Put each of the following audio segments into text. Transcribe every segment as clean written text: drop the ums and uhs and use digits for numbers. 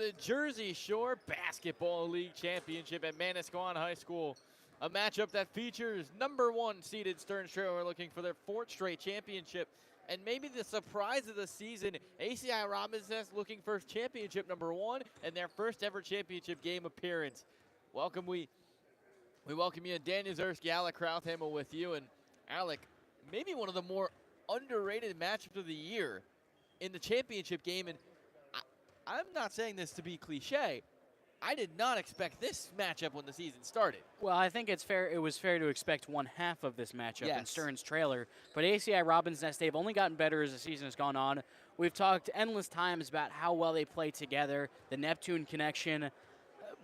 the Jersey Shore Basketball League Championship at Manasquan High School. A matchup that features #1 seeded Stearns Trail looking for their 4th straight championship. And maybe the surprise of the season, ACI Robinson looking for championship #1 and their first ever championship game appearance. We welcome you, Daniel Zerski, Alec Krauthamel with you. And Alec, maybe one of the more underrated matchups of the year in the championship game. And I'm not saying this to be cliche. I did not expect this matchup when the season started. Well, I think it's fair. It was fair to expect one half of this matchup in Yes. Stearns Trailer. But ACI Robins Nest, they've only gotten better as the season has gone on. We've talked endless times about how well they play together, the Neptune connection.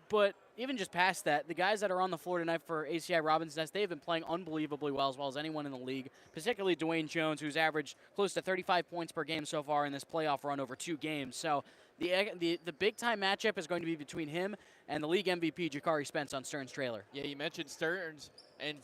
But even just past that, the guys that are on the floor tonight for ACI Robins Nest, they've been playing unbelievably well as anyone in the league, particularly Dwayne Jones, who's averaged close to 35 points per game so far in this playoff run over 2 games. So the big-time matchup is going to be between him and the league MVP, Jakari Spence, on Stearns Trailer. Yeah, you mentioned Stearns and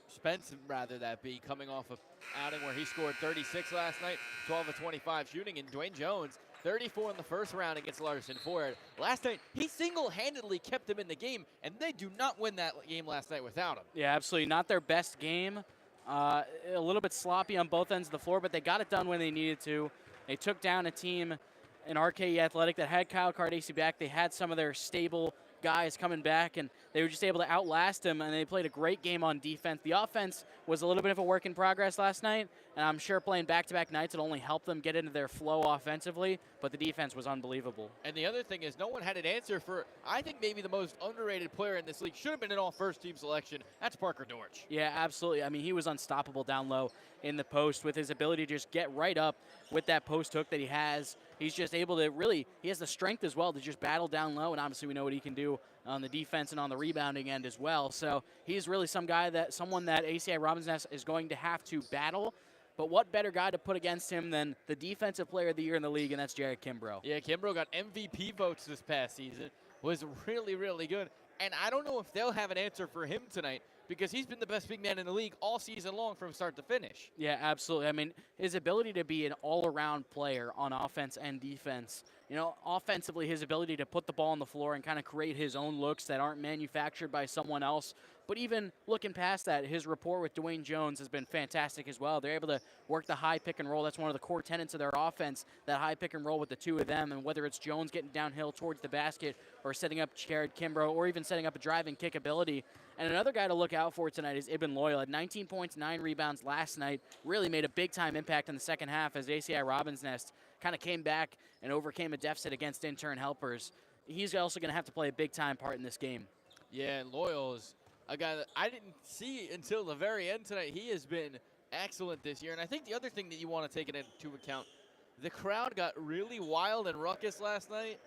Spence, rather that be, coming off of outing where he scored 36 last night, 12 of 25 shooting, and Dwayne Jones, 34 in the first round against Larson Ford. Last night, he single-handedly kept them in the game, and they do not win that game last night without him. Yeah, absolutely. Not their best game. A little bit sloppy on both ends of the floor, but they got it done when they needed to. They took down a team in RKE Athletic that had Kyle Cardesi back. They had some of their stable guys coming back, and they were just able to outlast him, and they played a great game on defense. The offense was a little bit of a work in progress last night, and I'm sure playing back-to-back nights would only help them get into their flow offensively, but the defense was unbelievable. And the other thing is no one had an answer for, I think, maybe the most underrated player in this league. Should have been an all-first-team selection. That's Parker Dortch. Yeah, absolutely. I mean, he was unstoppable down low in the post with his ability to just get right up with that post hook that he has. He's just able to really, he has the strength as well to just battle down low, and obviously we know what he can do on the defense and on the rebounding end as well. So he's really someone that ACI Robinson is going to have to battle. But what better guy to put against him than the defensive player of the year in the league, and that's Jared Kimbrough. Yeah, Kimbrough got MVP votes this past season. Was really, really good. And I don't know if they'll have an answer for him tonight because he's been the best big man in the league all season long from start to finish. Yeah, absolutely. I mean, his ability to be an all-around player on offense and defense. You know, offensively, his ability to put the ball on the floor and kind of create his own looks that aren't manufactured by someone else. But even looking past that, his rapport with Dwayne Jones has been fantastic as well. They're able to work the high pick and roll. That's one of the core tenets of their offense, that high pick and roll with the two of them. And whether it's Jones getting downhill towards the basket or setting up Jared Kimbrough or even setting up a drive and kick ability. And another guy to look out for tonight is Ibn Loyal. Had 19 points, 9 rebounds last night. Really made a big-time impact in the second half as ACI Robins Nest kind of came back and overcame a deficit against intern helpers. He's also going to have to play a big-time part in this game. Yeah, and Loyal is a guy that I didn't see until the very end tonight. He has been excellent this year. And I think the other thing that you want to take into account, the crowd got really wild and ruckus last night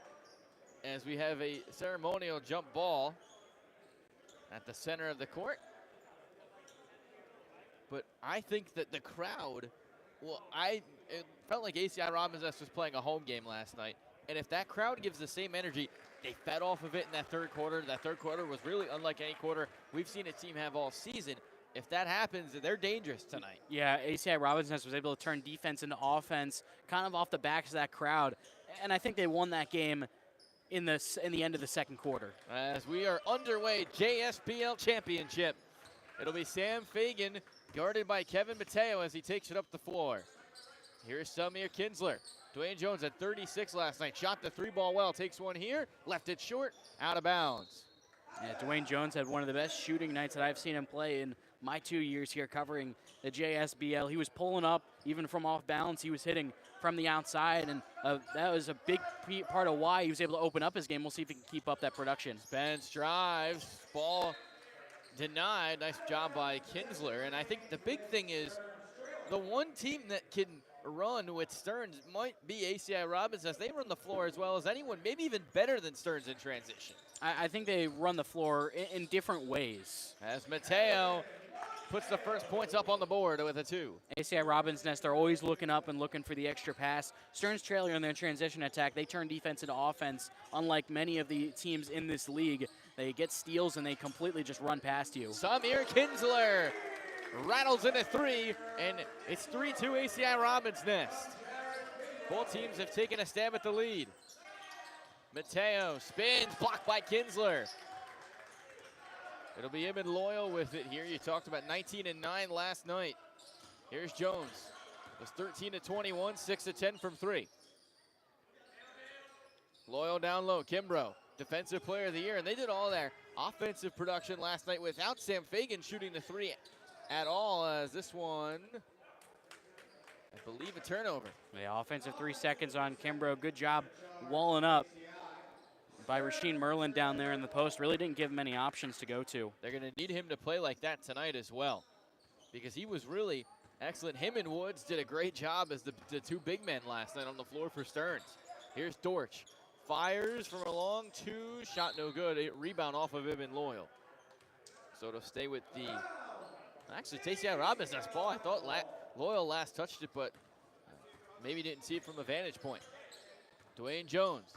as we have a ceremonial jump ball at the center of the court. But I think that the crowd, it felt like ACI Robins Nest was playing a home game last night. And if that crowd gives the same energy, they fed off of it in that third quarter. That third quarter was really unlike any quarter we've seen a team have all season. If that happens, they're dangerous tonight. Yeah, ACI Robins Nest was able to turn defense into offense kind of off the backs of that crowd. And I think they won that game in the end of the second quarter. As we are underway, JSBL Championship. It'll be Sam Fagan guarded by Kevin Mateo as he takes it up the floor. Here's Samir Kinsler. Dwayne Jones at 36 last night. Shot the 3-ball well. Takes one here. Left it short. Out of bounds. Yeah, Dwayne Jones had one of the best shooting nights that I've seen him play in my 2 years here covering the JSBL. He was pulling up even from off balance. He was hitting from the outside, and that was a big part of why he was able to open up his game. We'll see if he can keep up that production. Spence drives. Ball denied. Nice job by Kinsler. And I think the big thing is the one team that can run with Stearns might be ACI Robins Nest. They run the floor as well as anyone, maybe even better than Stearns in transition. I think they run the floor in different ways. As Mateo puts the first points up on the board with a 2. ACI Robins Nest, they're always looking up and looking for the extra pass. Stearns Trailer in their transition attack, they turn defense into offense. Unlike many of the teams in this league, they get steals and they completely just run past you. Samir Kinsler rattles in a 3, and it's 3-2 ACI Robins Nest. Both teams have taken a stab at the lead. Mateo spins, blocked by Kinsler. It'll be him and Loyal with it here. You talked about 19 and 9 last night. Here's Jones. Was 13 to 21, 6 to 10 from 3. Loyal down low, Kimbrough, defensive player of the year, and they did all their offensive production last night without Sam Fagan shooting the 3 at all, as this one, I believe, a turnover. Yeah, offensive 3 seconds on Kimbrough. Good job walling up by Rasheed Merlin down there in the post. Really didn't give him any options to go to. They're going to need him to play like that tonight as well, because he was really excellent. Him and Woods did a great job as the 2 big men last night on the floor for Stearns. Here's Dortch. Fires from a long 2, shot no good. A rebound off of Ibn Loyal. So it'll stay with the, actually ACI Robinson's ball. I thought Loyal last touched it, but maybe didn't see it from a vantage point. Dwayne Jones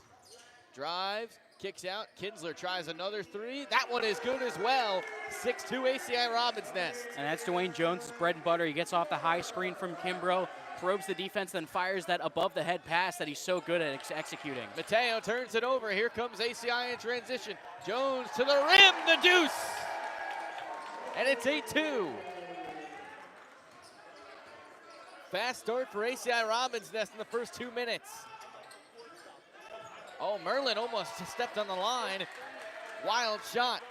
drives, kicks out. Kinsler tries another 3. That one is good as well. 6-2 ACI Robbins Nest. And that's Dwayne Jones' bread and butter. He gets off the high screen from Kimbrough, probes the defense, then fires that above the head pass that he's so good at executing. Mateo turns it over. Here comes ACI in transition. Jones to the rim, the deuce. And it's 8-2. Fast start for ACI Robbins Nest in the first 2 minutes. Oh, Merlin almost stepped on the line. Wild shot.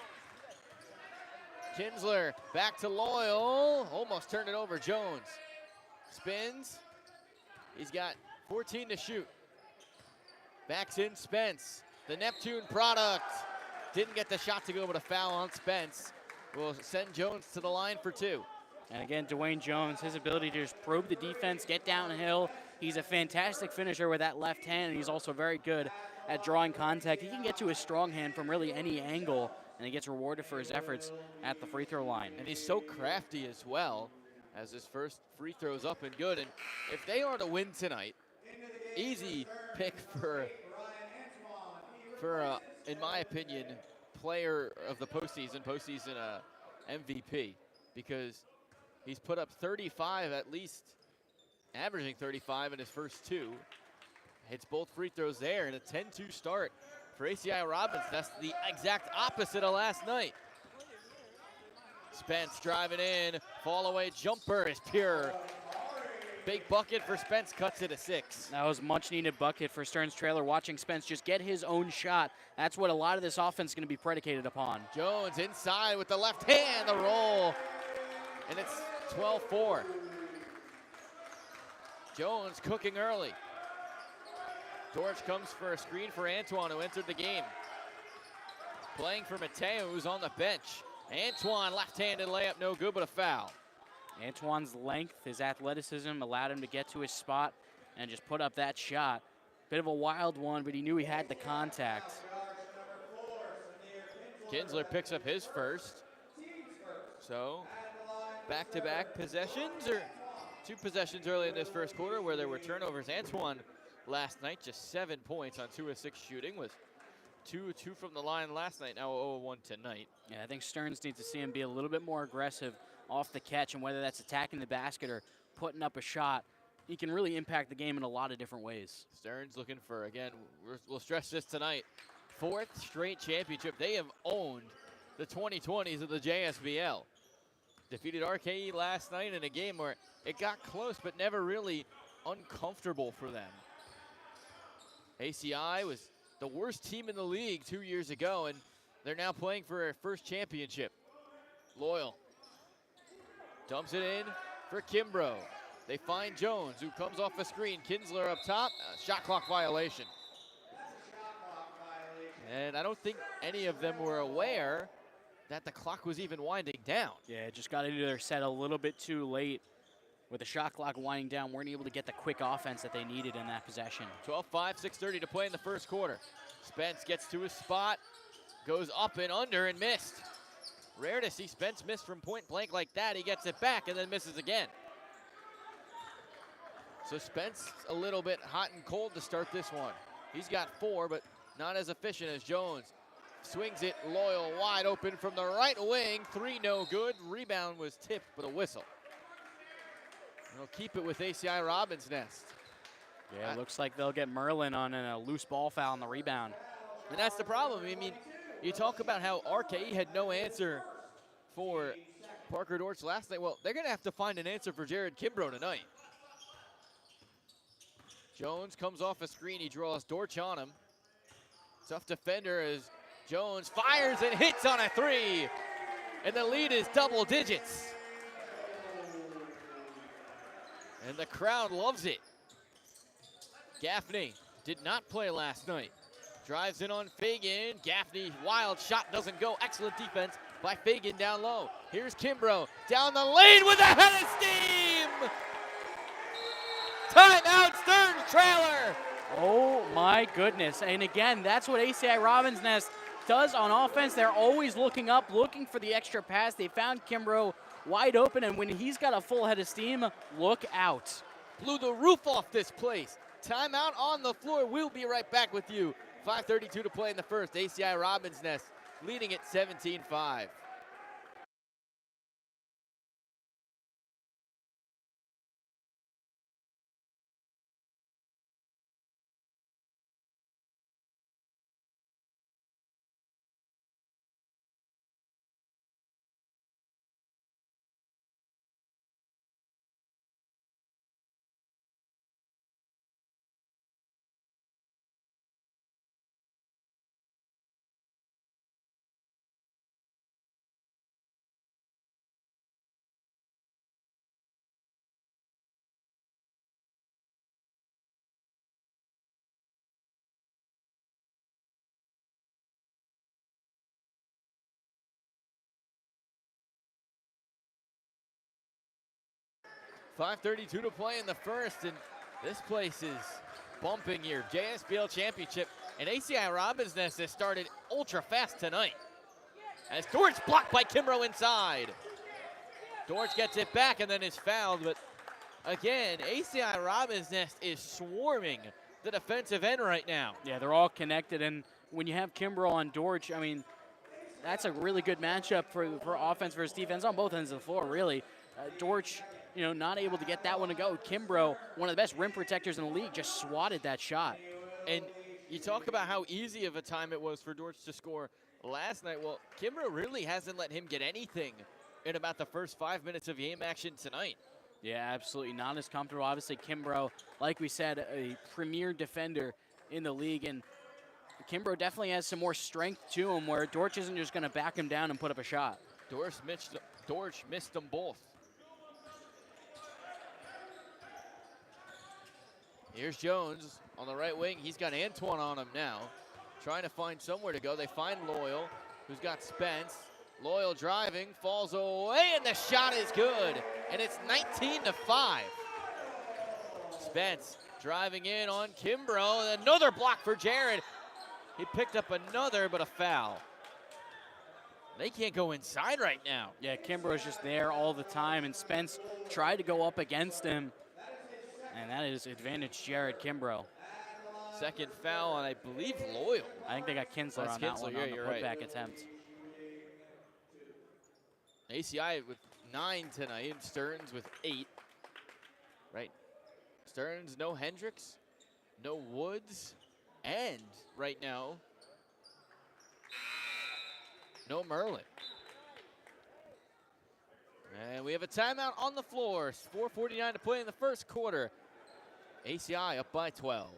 Kinsler back to Loyal. Almost turned it over. Jones spins. He's got 14 to shoot. Backs in Spence. The Neptune product. Didn't get the shot to go, but a foul on Spence will send Jones to the line for 2. And again, Dwayne Jones, his ability to just probe the defense, get downhill. He's a fantastic finisher with that left hand, and he's also very good at drawing contact. He can get to his strong hand from really any angle, and he gets rewarded for his efforts at the free throw line. And he's so crafty as well, as his first free throw's up and good. And if they are to win tonight, easy pick for in my opinion, player of the postseason MVP, because he's put up 35 at least, averaging 35 in his first 2. Hits both free throws there, and a 10-2 start for ACI Robbins. That's the exact opposite of last night. Spence driving in, fall away jumper is pure. Big bucket for Spence, cuts it to 6. That was much needed bucket for Stearns Trailer. Watching Spence just get his own shot. That's what a lot of this offense is going to be predicated upon. Jones inside with the left hand, the roll, and it's 12-4. Jones cooking early. Dortch comes for a screen for Antoine, who entered the game. Playing for Mateo, who's on the bench. Antoine, left-handed layup, no good, but a foul. Antoine's length, his athleticism allowed him to get to his spot and just put up that shot. Bit of a wild one, but he knew he had the contact. Kinsler picks up his first. So, back-to-back possessions, or 2 possessions early in this first quarter where there were turnovers. Antoine last night, just 7 points on 2 of 6 shooting, was 2-2 from the line last night, now 0-1 tonight. Yeah, I think Stearns needs to see him be a little bit more aggressive off the catch, and whether that's attacking the basket or putting up a shot, he can really impact the game in a lot of different ways. Stearns looking for, again, we'll stress this tonight, 4th straight championship. They have owned the 2020s of the JSBL. Defeated RKE last night in a game where it got close, but never really uncomfortable for them. ACI was the worst team in the league 2 years ago, and they're now playing for their first championship. Loyal dumps it in for Kimbrough. They find Jones, who comes off a screen. Kinsler up top, shot clock violation. And I don't think any of them were aware that the clock was even winding down. Yeah, it just got into their set a little bit too late. With the shot clock winding down, weren't able to get the quick offense that they needed in that possession. 12-5, 6:30 to play in the first quarter. Spence gets to his spot, goes up and under and missed. Rare to see Spence miss from point blank like that. He gets it back and then misses again. So Spence a little bit hot and cold to start this one. He's got 4, but not as efficient as Jones. Swings it, Loyal wide open from the right wing. 3 no good. Rebound was tipped, but a whistle. They'll keep it with ACI Robbins Nest. Yeah, it looks like they'll get Merlin on a loose ball foul on the rebound. And that's the problem. I mean, you talk about how RKE had no answer for Parker Dortch last night. Well, they're going to have to find an answer for Jared Kimbrough tonight. Jones comes off a screen. He draws Dortch on him. Tough defender as Jones fires and hits on a three. And the lead is double digits. And the crowd loves it. Gaffney did not play last night. Drives in on Fagan. Gaffney, wild shot, doesn't go. Excellent defense by Fagan down low. Here's Kimbrough down the lane with a head of steam. Timeout, Stearns trailer. Oh my goodness. And again, that's what ACI Robins Nest does on offense. They're always looking up, looking for the extra pass. They found Kimbrough wide open, and when he's got a full head of steam, look out. Blew the roof off this place. Timeout on the floor. We'll be right back with you. 5:32 to play in the first. ACI Robins Nest leading at 17-5. .532 to play in the first, and this place is bumping here. JSBL Championship, and ACI Robins Nest has started ultra fast tonight. As Dortch blocked by Kimbrough inside. Dortch gets it back and then is fouled, but again, ACI Robins Nest is swarming the defensive end right now. Yeah, they're all connected, and when you have Kimbrough on Dortch, I mean, that's a really good matchup for offense versus defense on both ends of the floor, really. Dortch, you know, not able to get that one to go. Kimbrough, one of the best rim protectors in the league, just swatted that shot. And you talk about how easy of a time it was for Dortch to score last night. Well, Kimbrough really hasn't let him get anything in about the first 5 minutes of game action tonight. Yeah, absolutely not as comfortable. Obviously, Kimbrough, like we said, a premier defender in the league, and Kimbrough definitely has some more strength to him where Dortch isn't just going to back him down and put up a shot. Dortch missed them both. Here's Jones on the right wing. He's got Antoine on him now, trying to find somewhere to go. They find Loyal, who's got Spence. Loyal driving, falls away, and the shot is good. And it's 19-5. Spence driving in on Kimbrough. Another block for Jared. He picked up another, but a foul. They can't go inside right now. Yeah, Kimbrough's just there all the time, and Spence tried to go up against him. And that is advantage Jared Kimbrough. Second foul on, I believe, Loyal. I think they got Kinsler on that one on the putback attempt. ACI with 9 tonight, and Stearns with 8. Right. Stearns, no Hendricks, no Woods, and right now, no Merlin. And we have a timeout on the floor. 4:49 to play in the first quarter. ACI up by 12.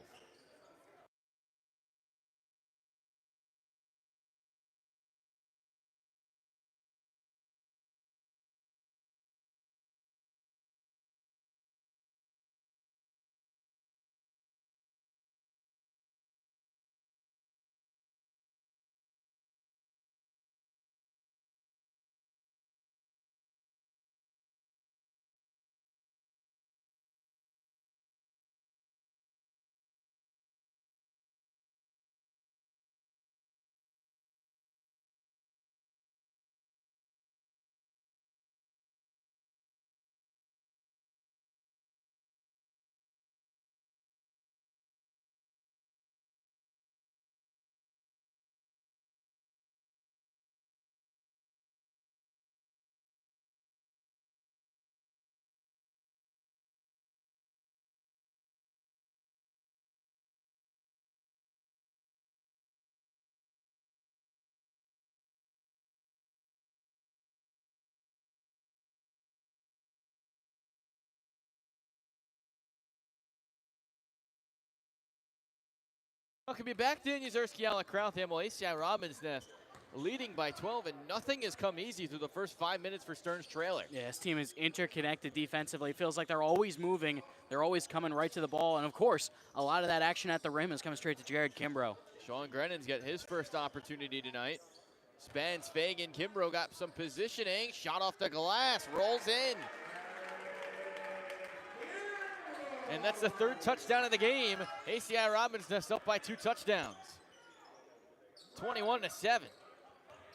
Welcome you back to Yuzurski Crowtham. Well, ACI Robbins Nest leading by 12, and nothing has come easy through the first 5 minutes for Stearns trailer. Yeah, this team is interconnected defensively. It feels like they're always moving. They're always coming right to the ball. And, of course, a lot of that action at the rim is coming straight to Jared Kimbrough. Sean Grennan's got his first opportunity tonight. Spence, Fagan, Kimbrough got some positioning. Shot off the glass, rolls in. And that's the third touchdown of the game. ACI Robbins Nest up by 2 touchdowns. 21-7.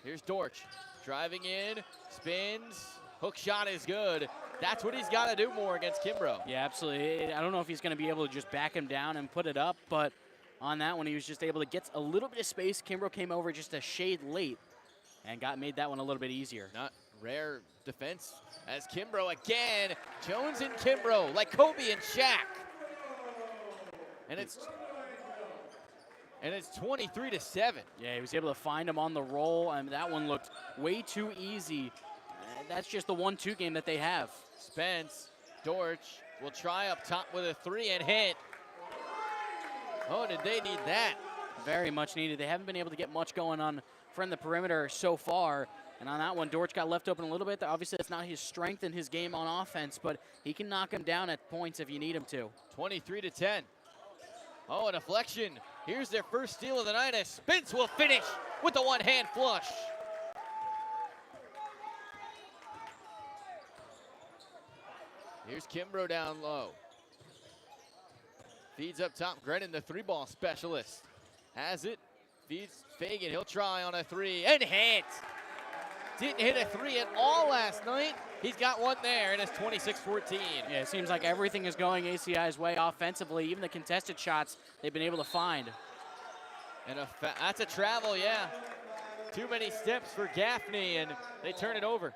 Here's Dortch driving in, spins, hook shot is good. That's what he's got to do more against Kimbrough. Yeah, absolutely. I don't know if he's going to be able to just back him down and put it up, but on that one, he was just able to get a little bit of space. Kimbrough came over just a shade late and made that one a little bit easier. Not rare defense as Kimbrough again. Jones and Kimbrough like Kobe and Shaq. And it's 23-7. Yeah, he was able to find him on the roll, and that one looked way too easy. That's just the 1-2 game that they have. Spence, Dortch will try up top with a 3 and hit. Oh, did they need that? Very much needed. They haven't been able to get much going on from the perimeter so far. And on that one, Dortch got left open a little bit. Obviously, that's not his strength in his game on offense, but he can knock him down at points if you need him to. 23-10. Oh, a deflection. Here's their first steal of the night as Spence will finish with a one-hand flush. Here's Kimbrough down low. Feeds up top, Grennan, the 3-ball specialist. Has it, feeds Fagan, he'll try on a 3 and hit. Didn't hit a 3 at all last night. He's got one there, and it's 26-14. Yeah, it seems like everything is going ACI's way offensively. Even the contested shots they've been able to find. And that's a travel, yeah. Too many steps for Gaffney, and they turn it over.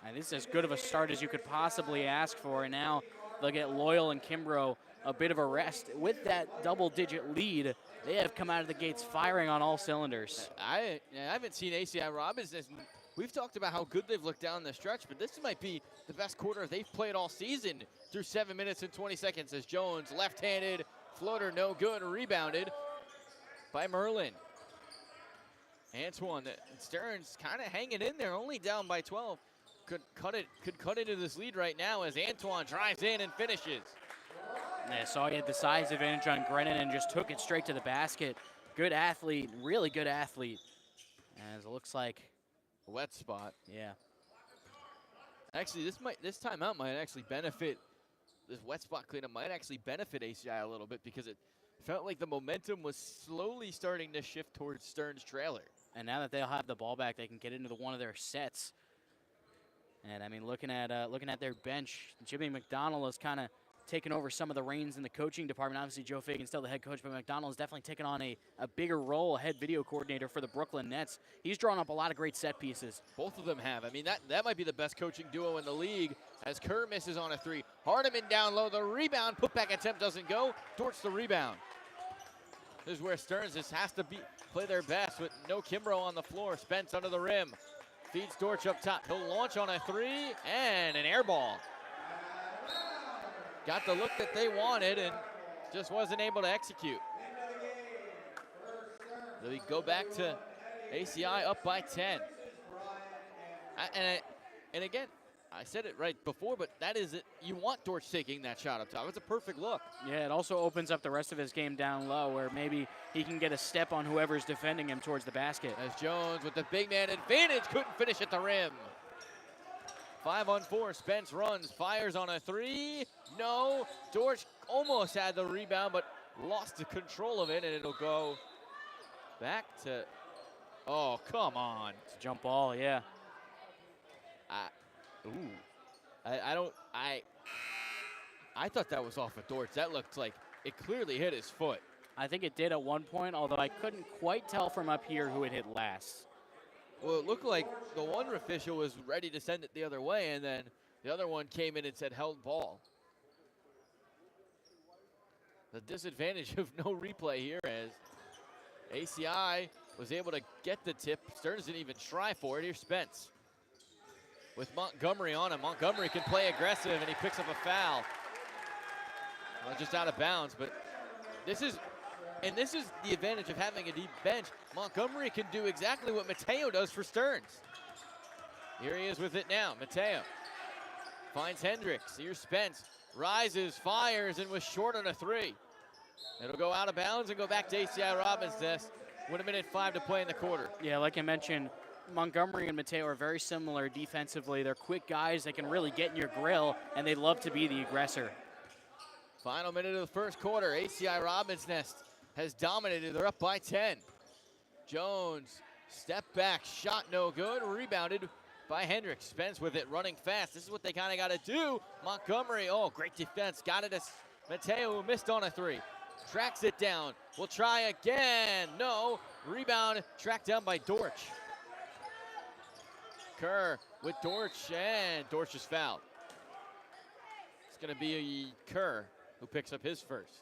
And this is as good of a start as you could possibly ask for. And now they'll get Loyal and Kimbrough a bit of a rest. With that double-digit lead, they have come out of the gates firing on all cylinders. I haven't seen ACI Robbins. We've talked about how good they've looked down the stretch, but this might be the best quarter they've played all season through 7 minutes and 20 seconds as Jones, left-handed, floater no good, rebounded by Merlin. Antoine, Stearns kind of hanging in there, only down by 12. Could cut into this lead right now as Antoine drives in and finishes. Yeah, saw he had the size advantage on Grennan and just took it straight to the basket. Good athlete, really good athlete. As it looks like a wet spot. Yeah. Actually, this timeout might actually benefit. This wet spot cleanup might actually benefit ACI a little bit because it felt like the momentum was slowly starting to shift towards Stearns' trailer. And now that they'll have the ball back, they can get into one of their sets. And I mean, looking at their bench, Jimmy McDonald has kind of taken over some of the reins in the coaching department. Obviously, Joe Fagan's still the head coach, but McDonald has definitely taken on a bigger role, head video coordinator for the Brooklyn Nets. He's drawn up a lot of great set pieces. Both of them have. I mean, that might be the best coaching duo in the league as Kerr misses on a 3. Hardiman down low, the rebound, putback attempt doesn't go. Dortch the rebound. This is where Stearns just has to play their best with no Kimbrough on the floor. Spence under the rim. Feeds Dortch up top. He'll launch on a 3 and an air ball. Got the look that they wanted and just wasn't able to execute. So we go back to ACI up by 10. And again, I said it right before, but that is it. You want Dortch taking that shot up top. It's a perfect look. Yeah, it also opens up the rest of his game down low where maybe he can get a step on whoever's defending him towards the basket. As Jones with the big man advantage couldn't finish at the rim. 5-on-4, Spence runs, fires on a 3. No, Dortch almost had the rebound, but lost the control of it, and it'll go back to, oh, come on. It's a jump ball, yeah. I thought that was off of Dortch. That looked like it clearly hit his foot. I think it did at one point, although I couldn't quite tell from up here who it hit last. Well, it looked like the one official was ready to send it the other way, and then the other one came in and said held ball. The disadvantage of no replay here as ACI was able to get the tip. Stearns didn't even try for it. Here's Spence with Montgomery on him. Montgomery can play aggressive, and he picks up a foul. Well, just out of bounds, but this is And this is the advantage of having a deep bench. Montgomery can do exactly what Mateo does for Stearns. Here he is with it now. Mateo finds Hendricks. Here's Spence. Rises, fires, and was short on a 3. It'll go out of bounds and go back to ACI Robbins' nest. 1:05 to play in the quarter. Yeah, like I mentioned, Montgomery and Mateo are very similar defensively. They're quick guys that can really get in your grill, and they love to be the aggressor. Final minute of the first quarter. ACI Robbins' nest has dominated. They're up by 10. Jones, step back, shot no good, rebounded by Hendricks. Spence with it, running fast. This is what they kind of got to do. Montgomery, oh, great defense. Got it as Mateo, who missed on a 3. Tracks it down. We'll try again. No. Rebound tracked down by Dortch. Kerr with Dortch, and Dortch is fouled. It's going to be Kerr who picks up his first.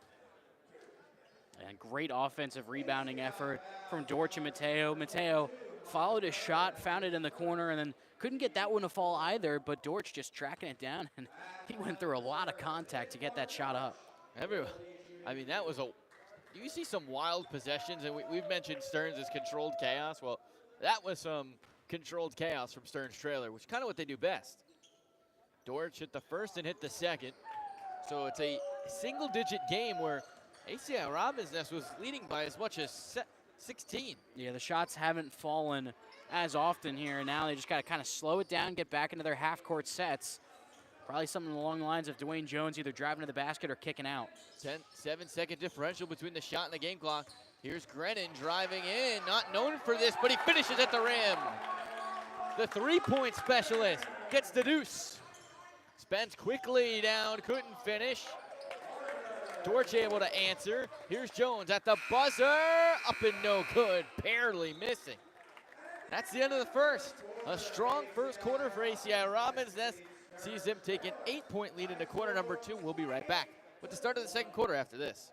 And great offensive rebounding effort from Dortch and Mateo. Mateo followed his shot, found it in the corner, and then couldn't get that one to fall either, but Dortch just tracking it down, and he went through a lot of contact to get that shot up. I mean, that was you see some wild possessions, and we've mentioned Stearns as controlled chaos. Well, that was some controlled chaos from Stearns trailer, which is kind of what they do best. Dortch hit the first and hit the second. So it's a single-digit game where ACI Robbins' nest was leading by as much as 16. Yeah, the shots haven't fallen as often here, and now they just got to kind of slow it down, get back into their half-court sets. Probably something along the lines of Dwayne Jones either driving to the basket or kicking out. 7-second differential between the shot and the game clock. Here's Grennan driving in, not known for this, but he finishes at the rim. The three-point specialist gets the deuce. Spence quickly down, couldn't finish. Dortch able to answer. Here's Jones at the buzzer, up and no good, barely missing. That's the end of the first. A strong first quarter for ACI Robbins. That sees them take an 8-point lead into quarter number 2. We'll be right back with the start of the second quarter after this.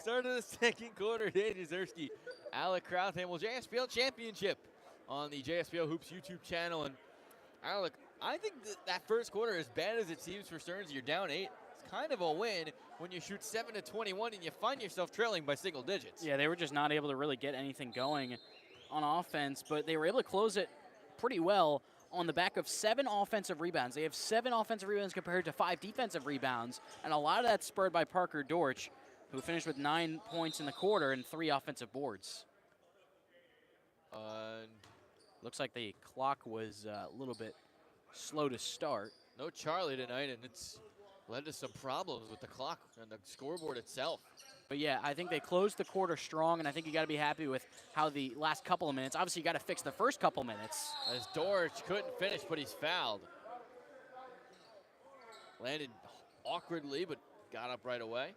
Start of the second quarter, Dan Jezierski, Alec Krauthamel, JSBL Championship on the JSBL Hoops YouTube channel. And Alec, I think that first quarter, as bad as it seems for Stearns, you're down 8. It's kind of a win when you shoot 7 of 21 and you find yourself trailing by single digits. Yeah, they were just not able to really get anything going on offense, but they were able to close it pretty well on the back of 7 offensive rebounds. They have 7 offensive rebounds compared to 5 defensive rebounds, and a lot of that spurred by Parker Dortch, who finished with 9 points in the quarter and 3 offensive boards. Looks like the clock was a little bit slow to start. No Charlie tonight, and it's led to some problems with the clock and the scoreboard itself. But yeah, I think they closed the quarter strong, and I think you got to be happy with how the last couple of minutes. Obviously, you got to fix the first couple minutes. As Dortch couldn't finish, but he's fouled. Landed awkwardly, but got up right away.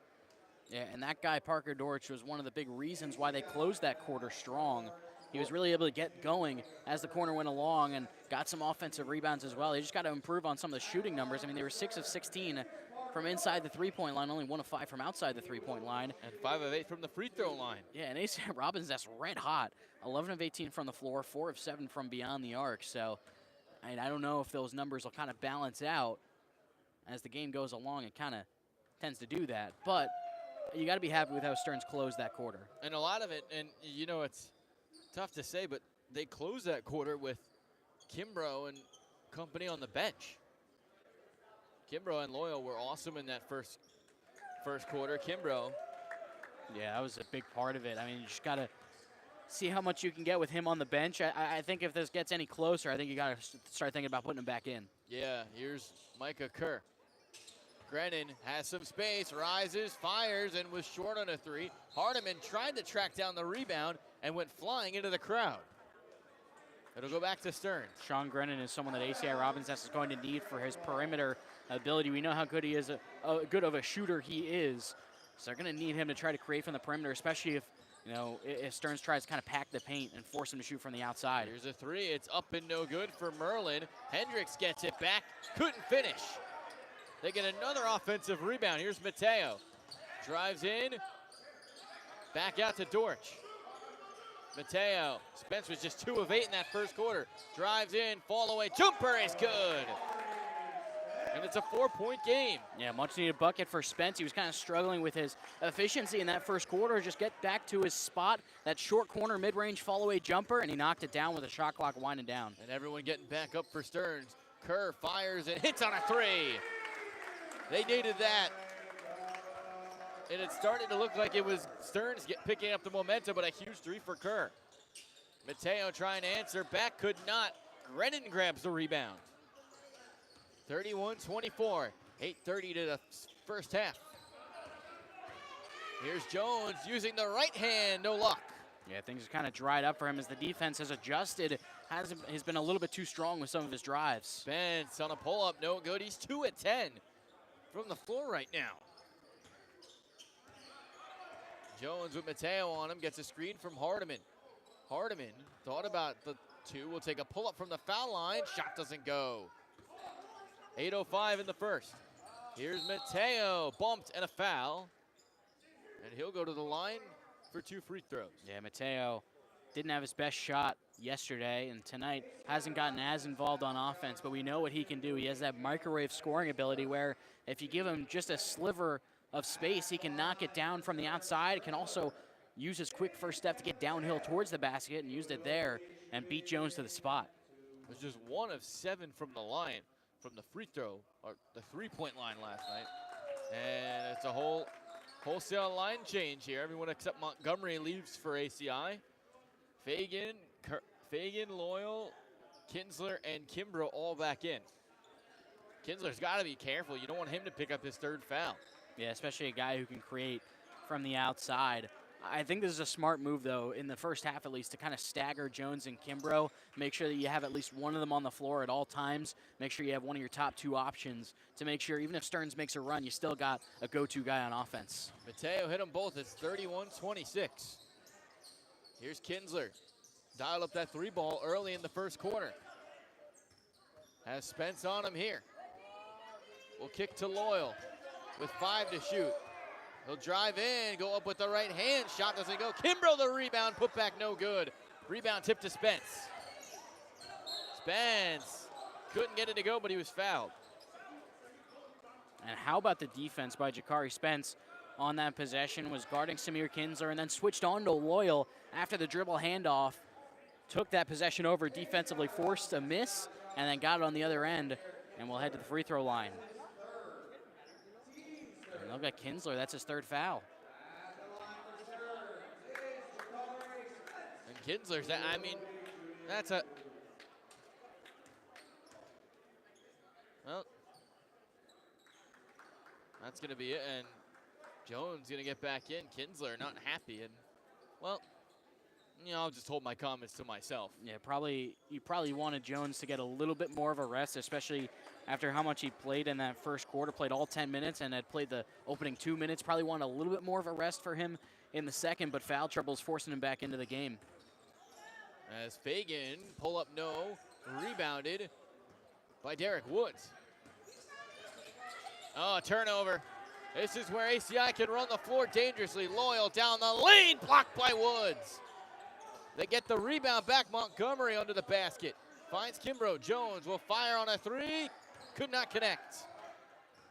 Yeah, and that guy, Parker Dortch, was one of the big reasons why they closed that quarter strong. He was really able to get going as the corner went along and got some offensive rebounds as well. They just got to improve on some of the shooting numbers. I mean, they were 6 of 16 from inside the three-point line, only 1 of 5 from outside the three-point line. And 5 of 8 from the free throw line. Yeah, and ACI Robbins, that's red hot. 11 of 18 from the floor, 4 of 7 from beyond the arc. So, I don't know if those numbers will kind of balance out as the game goes along. It kind of tends to do that. But you got to be happy with how Stearns closed that quarter. And a lot of it, and you know, it's Tough to say, but they closed that quarter with Kimbrough and company on the bench. Kimbrough and Loyal were awesome in that first quarter. Kimbrough. Yeah, that was a big part of it. I mean, you just got to see how much you can get with him on the bench. I think if this gets any closer, I think you got to start thinking about putting him back in. Yeah, here's Micah Kerr. Grennan has some space, rises, fires, and was short on a three. Hardiman tried to track down the rebound and went flying into the crowd. It'll go back to Stearns. Sean Grennan is someone that ACI Robbins is going to need for his perimeter ability. We know how good he is, good of a shooter he is. So they're going to need him to try to create from the perimeter, especially if Stearns tries to kind of pack the paint and force him to shoot from the outside. Here's a three. It's up and no good for Merlin. Hendricks gets it back. Couldn't finish. They get another offensive rebound. Here's Mateo. Drives in. Back out to Dortch. Mateo. Spence was just 2 of 8 in that first quarter. Drives in. Fall away. Jumper is good. And it's a 4-point game. Yeah, much needed bucket for Spence. He was kind of struggling with his efficiency in that first quarter. Just get back to his spot. That short corner mid-range fall-away jumper, and he knocked it down with a shot clock winding down. And everyone getting back up for Stearns. Kerr fires and hits on a three. They needed that. And it started to look like it was Stearns picking up the momentum, but a huge three for Kerr. Mateo trying to answer back, could not. Grennan grabs the rebound. 31-24, 8:30 to the first half. Here's Jones using the right hand, no luck. Yeah, things are kind of dried up for him as the defense has adjusted. He's been a little bit too strong with some of his drives. Spence on a pull-up, no good. He's 2 of 10 from the floor right now. Jones with Mateo on him, gets a screen from Hardiman. Hardiman thought about the 2, will take a pull-up from the foul line. Shot doesn't go. 8:05 in the first. Here's Mateo, bumped and a foul. And he'll go to the line for 2 free throws. Yeah, Mateo didn't have his best shot yesterday, and tonight hasn't gotten as involved on offense, but we know what he can do. He has that microwave scoring ability where if you give him just a sliver of space, he can knock it down from the outside. It can also use his quick first step to get downhill towards the basket and used it there and beat Jones to the spot. It was just 1 of 7 from the line, from the free throw, or the 3-point line last night. And it's a wholesale line change here. Everyone except Montgomery leaves for ACI. Fagan, Loyal, Kinsler, and Kimbrough all back in. Kinsler's got to be careful. You don't want him to pick up his 3rd foul. Yeah, especially a guy who can create from the outside. I think this is a smart move, though, in the first half at least, to kind of stagger Jones and Kimbrough. Make sure that you have at least one of them on the floor at all times. Make sure you have one of your top 2 options to make sure even if Stearns makes a run, you still got a go-to guy on offense. Mateo hit them both. It's 31-26. Here's Kinsler. Dial up that 3 ball early in the first quarter. Has Spence on him here. Will kick to Loyal with 5 to shoot. He'll drive in, go up with the right hand. Shot doesn't go. Kimbrough the rebound, put back no good. Rebound tip to Spence. Spence couldn't get it to go, but he was fouled. And how about the defense by Jakari Spence on that possession? Was guarding Samir Kinsler and then switched on to Loyal after the dribble handoff. Took that possession over defensively, forced a miss, and then got it on the other end. And we'll head to the free throw line. And look at Kinsler, that's his 3rd foul. And Kinsler's, I mean, that's a, well, that's going to be it. And Jones going to get back in. Kinsler not happy. And, well, you know, I'll just hold my comments to myself. Yeah, you probably wanted Jones to get a little bit more of a rest, especially after how much he played in that first quarter. Played all 10 minutes and had played the opening 2 minutes. Probably wanted a little bit more of a rest for him in the second, but foul trouble is forcing him back into the game. As Fagan, pull up no, rebounded by Derek Woods. Oh, turnover. This is where ACI can run the floor dangerously. Loyal down the lane, blocked by Woods. They get the rebound back. Montgomery under the basket. Finds Kimbrough. Jones will fire on a 3. Could not connect.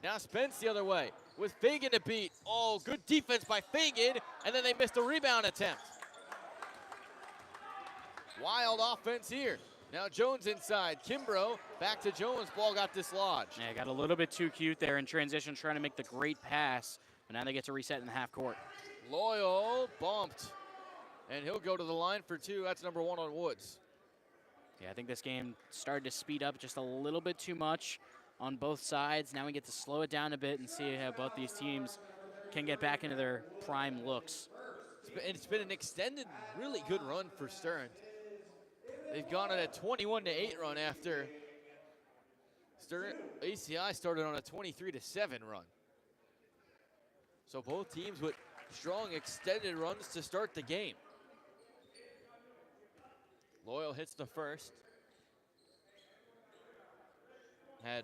Now Spence the other way with Fagan to beat. Oh, good defense by Fagan. And then they missed a rebound attempt. Wild offense here. Now Jones inside. Kimbrough back to Jones. Ball got dislodged. Yeah, got a little bit too cute there in transition, trying to make the great pass. But now they get to reset in the half court. Loyal bumped. And he'll go to the line for 2. That's number 1 on Woods. Yeah, I think this game started to speed up just a little bit too much on both sides. Now we get to slow it down a bit and see how both these teams can get back into their prime looks. It's been an extended, really good run for Stern. They've gone on a 21-8 run after Stern ACI started on a 23-7 run. So both teams with strong extended runs to start the game. Loyal hits the first.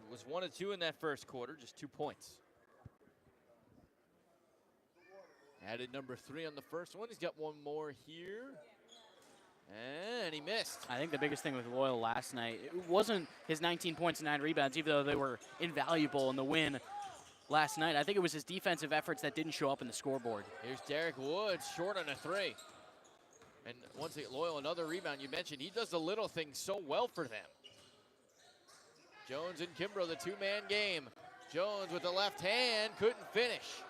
Was 1 of 2 in that first quarter, just 2 points. Added number 3 on the first one. He's got 1 more here. And he missed. I think the biggest thing with Loyal last night, it wasn't his 19 points and 9 rebounds, even though they were invaluable in the win last night. I think it was his defensive efforts that didn't show up in the scoreboard. Here's Derek Woods, short on a 3. And once again, Loyal, another rebound. You mentioned he does the little things so well for them. Jones and Kimbrough, the 2-man game. Jones with the left hand, couldn't finish.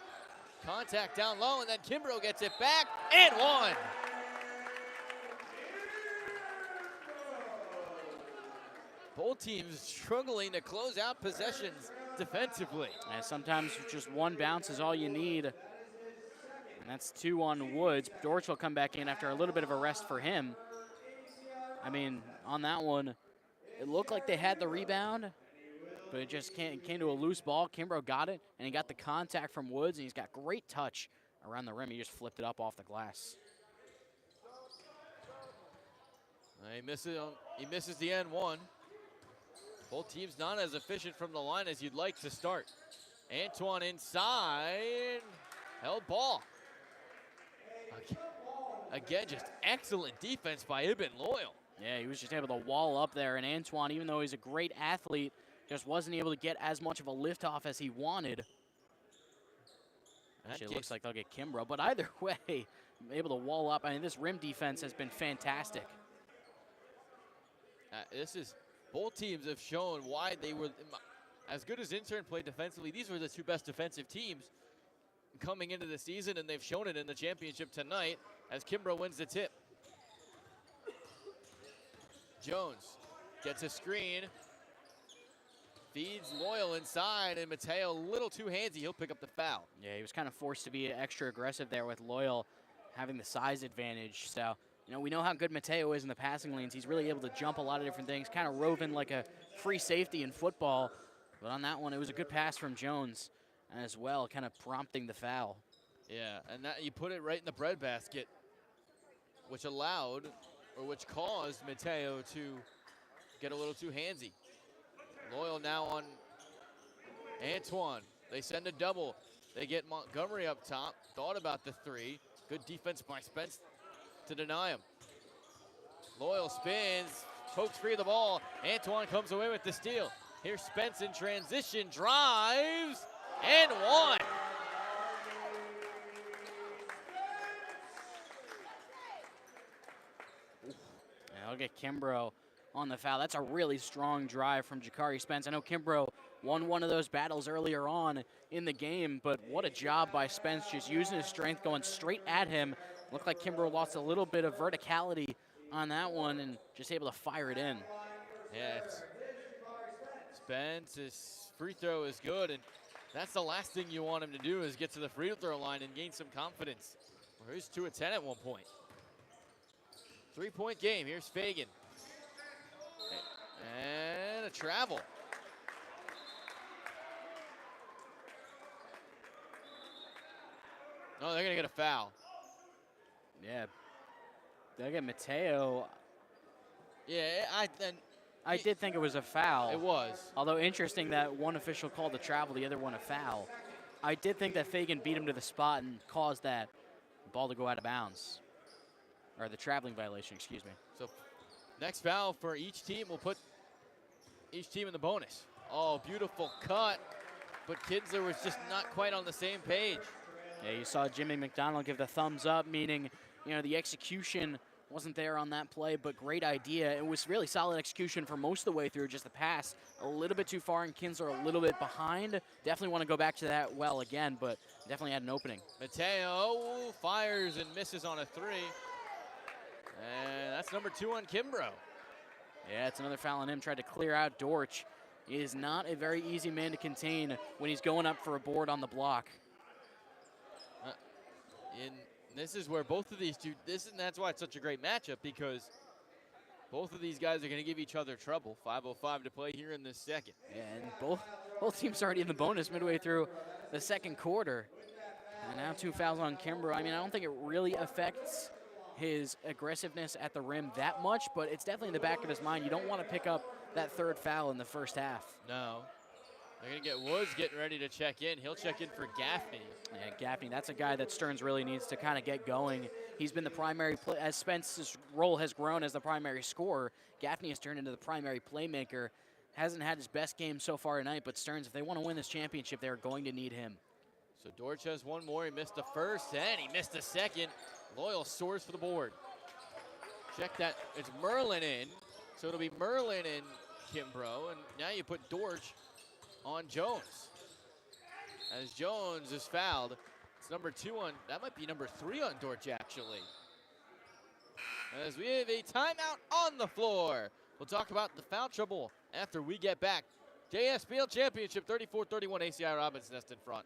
Contact down low, and then Kimbrough gets it back, and 1. Both teams struggling to close out possessions defensively. And sometimes just 1 bounce is all you need. And that's 2 on Woods. Dortch will come back in after a little bit of a rest for him. I mean, on that one, it looked like they had the rebound, but it just came to a loose ball. Kimbrough got it, and he got the contact from Woods, and he's got great touch around the rim. He just flipped it up off the glass. He misses the end 1. Both teams not as efficient from the line as you'd like to start. Antoine inside, held ball. Again, just excellent defense by Ibn Loyal. Yeah, he was just able to wall up there, and Antoine, even though he's a great athlete, just wasn't able to get as much of a lift off as he wanted. Actually, it looks like they'll get Kimbrough, but either way, able to wall up. I mean, this rim defense has been fantastic. Both teams have shown why they were as good as Intern played defensively. These were the 2 best defensive teams coming into the season, and they've shown it in the championship tonight as Kimbrough wins the tip. Jones gets a screen, feeds Loyal inside, and Mateo a little too handsy. He'll pick up the foul. Yeah, he was kind of forced to be extra aggressive there with Loyal having the size advantage. So, you know, we know how good Mateo is in the passing lanes. He's really able to jump a lot of different things, kind of roving like a free safety in football. But on that one, it was a good pass from Jones as well, kind of prompting the foul. Yeah, and that you put it right in the breadbasket, which caused Mateo to get a little too handsy. Loyal now on Antoine. They send a double. They get Montgomery up top. Thought about the 3. Good defense by Spence to deny him. Loyal spins, pokes free of the ball. Antoine comes away with the steal. Here's Spence in transition, drives, and 1. I'll get Kimbrough on the foul. That's a really strong drive from Jakari Spence. I know Kimbrough won one of those battles earlier on in the game, but what a job by Spence, just using his strength, going straight at him. Looked like Kimbrough lost a little bit of verticality on that one and just able to fire it in. Yeah, Spence's free throw is good, and that's the last thing you want him to do is get to the free throw line and gain some confidence. Well, he's 2 of 10 at one point. 3-point game. Here's Fagan. And a travel. No, they're going to get a foul. Yeah. They'll get Mateo. Yeah, I did think it was a foul. It was. Although interesting that one official called the travel, the other one a foul. I did think that Fagan beat him to the spot and caused that ball to go out of bounds. Or the traveling violation, excuse me. So next foul for each team will put each team in the bonus. Oh, beautiful cut. But Kinsler was just not quite on the same page. Yeah, you saw Jimmy McDonald give the thumbs up, meaning, you know, the execution wasn't there on that play, but great idea. It was really solid execution for most of the way through, just the pass a little bit too far and Kinsler a little bit behind. Definitely want to go back to that well again, but definitely had an opening. Mateo fires and misses on a three. And that's number 2 on Kimbrough. Yeah, it's another foul on him. Tried to clear out Dortch. He is not a very easy man to contain when he's going up for a board on the block. And this is where both of these two, and that's why it's such a great matchup, because both of these guys are going to give each other trouble. 5:05 to play here in this second. And both teams already in the bonus midway through the second quarter. And now 2 fouls on Kimbrough. I mean, I don't think it really affects his aggressiveness at the rim that much, but it's definitely in the back of his mind. You don't want to pick up that 3rd foul in the first half. No. They're going to get Woods getting ready to check in. He'll check in for Gaffney. Yeah, Gaffney, that's a guy that Stearns really needs to kind of get going. He's been the primary, as Spence's role has grown as the primary scorer, Gaffney has turned into the primary playmaker. Hasn't had his best game so far tonight, but Stearns, if they want to win this championship, they're going to need him. So Dortch has one more. He missed the first, and he missed the second. Loyal soars for the board. Check that. It's Merlin in. So it'll be Merlin and Kimbrough, and now you put Dortch on Jones. As Jones is fouled. It's number 2 on, that might be number 3 on Dortch, actually. As we have a timeout on the floor. We'll talk about the foul trouble after we get back. JSBL Championship, 34-31, ACI Robinson Nest in front.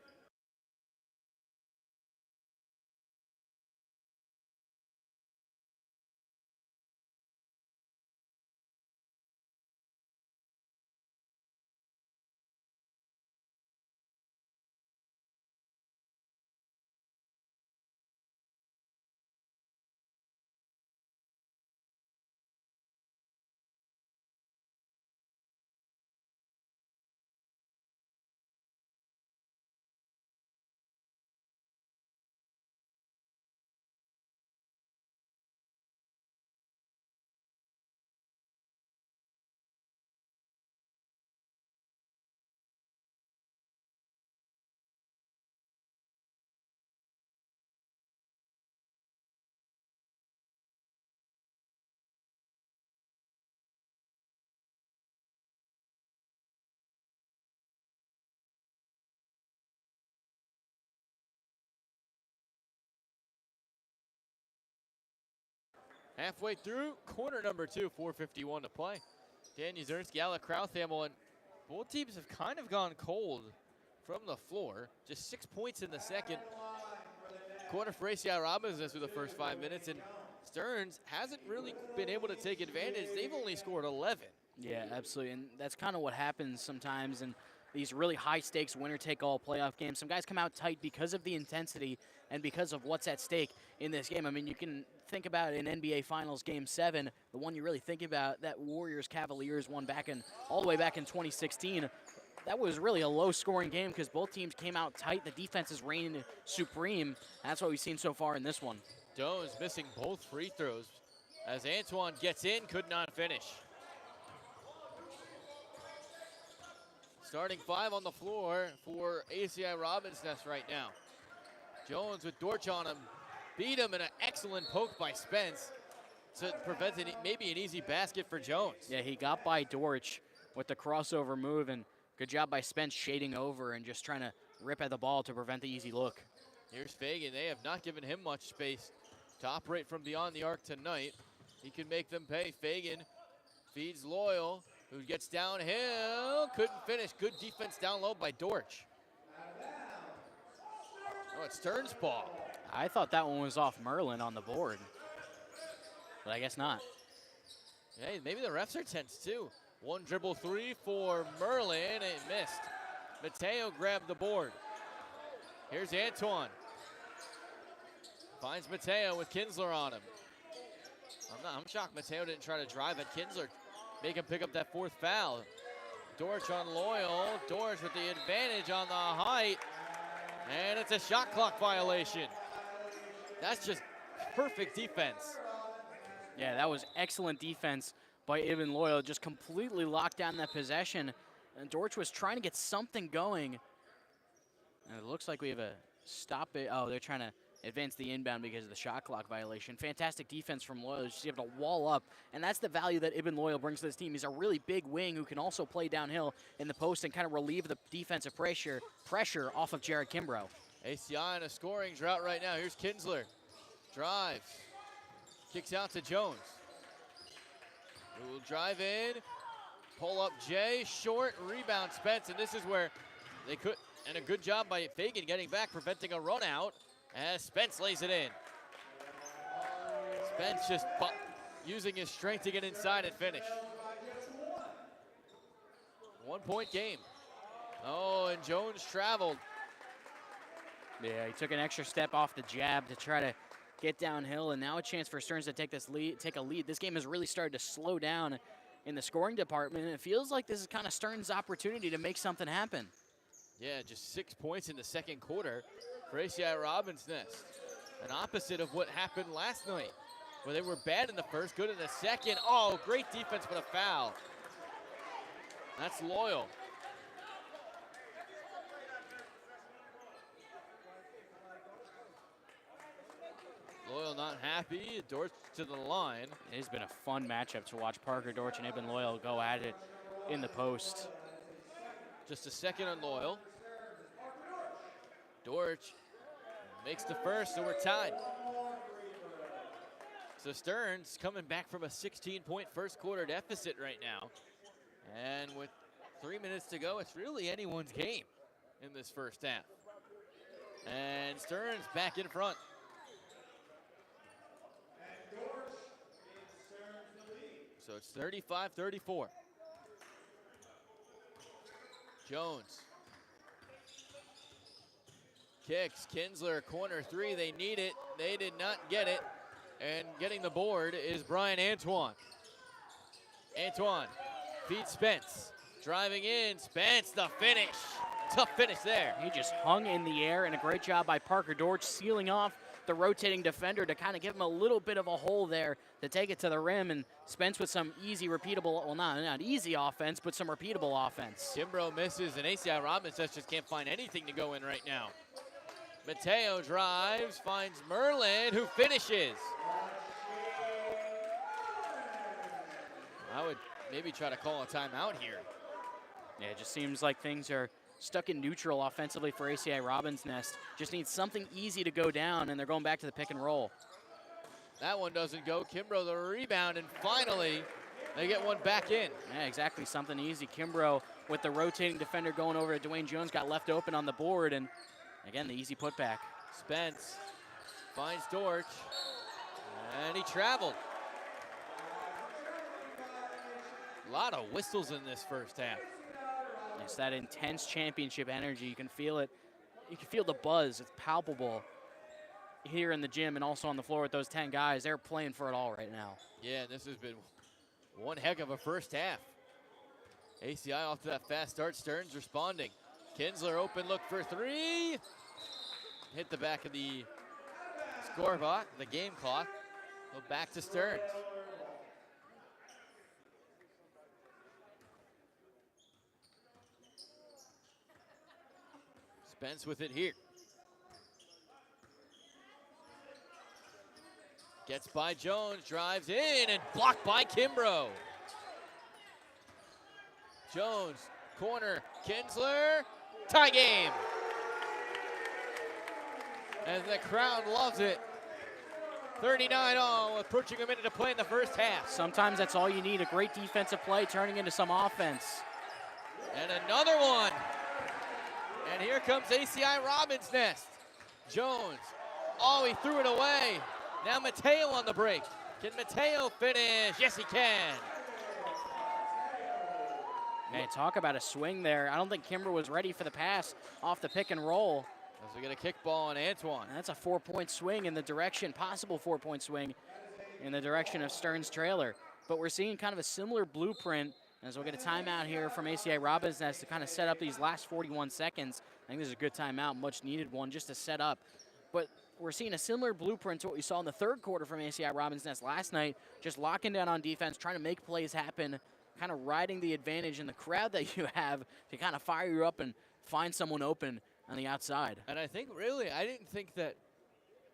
Halfway through quarter number 2, 4:51 to play. Dan Yuzerski, Alec Krauthamel, and both teams have kind of gone cold from the floor. Just 6 points in the second quarter for ACI Robinson through the first 5 minutes, and Stearns hasn't really been able to take advantage. They've only scored 11. Yeah, absolutely, and that's kind of what happens sometimes in these really high-stakes winner-take-all playoff games. Some guys come out tight because of the intensity and because of what's at stake in this game. I mean, you can think about an NBA Finals Game 7, the one you really think about, that Warriors-Cavaliers one all the way back in 2016. That was really a low-scoring game because both teams came out tight. The defenses reigned supreme. That's what we've seen so far in this one. Jones missing both free throws as Antoine gets in, could not finish. Starting 5 on the floor for ACI Robinson Nest right now. Jones with Dortch on him. Beat him in an excellent poke by Spence to prevent maybe an easy basket for Jones. Yeah, he got by Dortch with the crossover move, and good job by Spence shading over and just trying to rip at the ball to prevent the easy look. Here's Fagan. They have not given him much space to operate from beyond the arc tonight. He can make them pay. Fagan feeds Loyal, who gets downhill, couldn't finish. Good defense down low by Dortch. Oh, it's Stearns' ball. I thought that one was off Merlin on the board, but I guess not. Hey, maybe the refs are tense too. One dribble 3 for Merlin, it missed. Mateo grabbed the board. Here's Antoine. Finds Mateo with Kinsler on him. I'm shocked Mateo didn't try to drive at Kinsler. Make him pick up that 4th foul. Dortch on Loyal. Dortch with the advantage on the height. And it's a shot clock violation. That's just perfect defense. Yeah, that was excellent defense by Ivan Loyal. Just completely locked down that possession. And Dortch was trying to get something going. And it looks like we have a stop it. Oh, they're trying to advance the inbound because of the shot clock violation. Fantastic defense from Loyal, just able to wall up, and that's the value that Ibn Loyal brings to this team. He's a really big wing who can also play downhill in the post and kind of relieve the defensive pressure off of Jared Kimbrough. ACI in a scoring drought right now. Here's Kinsler. Drives. Kicks out to Jones. Who will drive in. Pull up Jay. Short. Rebound Spence. And this is where they could, and a good job by Fagan getting back, preventing a run out as Spence lays it in. Spence just using his strength to get inside and finish. 1 point game. Oh, and Jones traveled. Yeah, he took an extra step off the jab to try to get downhill, and now a chance for Stearns to take a lead. This game has really started to slow down in the scoring department, and it feels like this is kind of Stearns' opportunity to make something happen. Yeah, just 6 points in the second quarter for ACI Robin's Nest. An opposite of what happened last night, where they were bad in the first, good in the second. Oh, great defense, but a foul. That's Loyal. Loyal not happy. Dortch to the line. It has been a fun matchup to watch Parker Dortch and Ibn Loyal go at it in the post. Just a second on Loyal. Dortch makes the first, so we're tied. So Stearns coming back from a 16-point first quarter deficit right now. And with 3 minutes to go, it's really anyone's game in this first half. And Stearns back in front. So it's 35-34. Jones. Kicks, Kinsler, corner three, they need it. They did not get it. And getting the board is Brian Antoine. Antoine feeds Spence. Driving in, Spence, the finish. Tough finish there. He just hung in the air, and a great job by Parker Dortch sealing off the rotating defender to kind of give him a little bit of a hole there to take it to the rim, and Spence with some easy, repeatable, well, not easy offense, but some repeatable offense. Kimbrough misses, and ACI Robinson just can't find anything to go in right now. Mateo drives, finds Merlin, who finishes. I would maybe try to call a timeout here. Yeah, it just seems like things are stuck in neutral offensively for ACI Robin's Nest. Just needs something easy to go down, and they're going back to the pick and roll. That one doesn't go. Kimbrough the rebound, and finally they get one back in. Yeah, exactly, something easy. Kimbrough with the rotating defender going over to Dwayne Jones, got left open on the board, and again, the easy putback. Spence finds Dortch, and he traveled. A lot of whistles in this first half. It's that intense championship energy. You can feel it. You can feel the buzz. It's palpable here in the gym and also on the floor with those 10 guys. They're playing for it all right now. Yeah, and this has been one heck of a first half. ACI off to that fast start. Stearns responding. Kinsler open look for three. Hit the back of the score clock, the game clock. Go back to Stearns. Spence with it here. Gets by Jones, drives in, and blocked by Kimbrough. Jones, corner, Kinsler, tie game. And the crowd loves it. 39 all, approaching a minute to play in the first half. Sometimes that's all you need, a great defensive play turning into some offense. And another one. And here comes ACI Robin's Nest. Jones, oh, he threw it away. Now Mateo on the break. Can Mateo finish? Yes, he can. Man, talk about a swing there. I don't think Kimbrough was ready for the pass off the pick and roll. As we get a kick ball on Antoine. And that's a 4-point swing in the direction, possible 4-point swing in the direction of Stearns' trailer. But we're seeing kind of a similar blueprint as we'll get a timeout here from ACI Robin's Nest to kind of set up these last 41 seconds. I think this is a good timeout, much needed one just to set up. But we're seeing a similar blueprint to what we saw in the third quarter from ACI Robin's Nest last night, just locking down on defense, trying to make plays happen, kind of riding the advantage in the crowd that you have to kind of fire you up and find someone open on the outside. And I think really, I didn't think that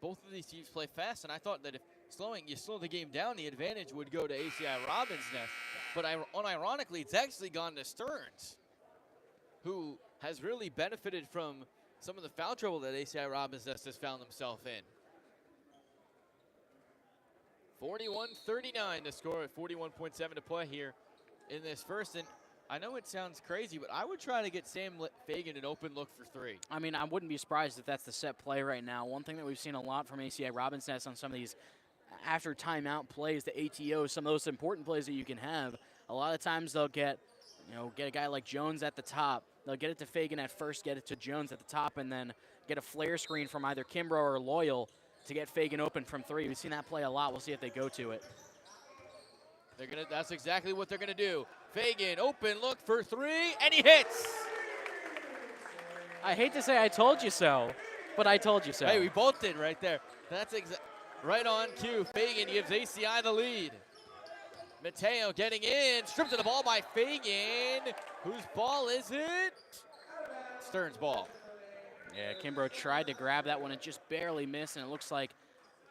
both of these teams play fast, and I thought that if you slow the game down, the advantage would go to ACI Robbins Nest. But unironically, it's actually gone to Stearns, who has really benefited from some of the foul trouble that ACI Robbins Nest has found themselves in. 41-39 to score at 41.7 to play here in this first. And I know it sounds crazy, but I would try to get Sam Fagan an open look for three. I mean, I wouldn't be surprised if that's the set play right now. One thing that we've seen a lot from ACI Robbins Nest on some of these after timeout plays, the ATOs, some of those important plays that you can have, a lot of times they'll get a guy like Jones at the top. They'll get it to Fagan at first, get it to Jones at the top, and then get a flare screen from either Kimbrough or Loyal to get Fagan open from three. We've seen that play a lot. We'll see if they go to it. That's exactly what they're gonna do. Fagan, open look for three, and he hits. I hate to say I told you so, but I told you so. Hey, we both did right there. That's right on cue. Fagan gives ACI the lead. Mateo getting in, stripped of the ball by Fagan. Whose ball is it? Stearns' ball. Yeah, Kimbrough tried to grab that one and just barely missed, and it looks like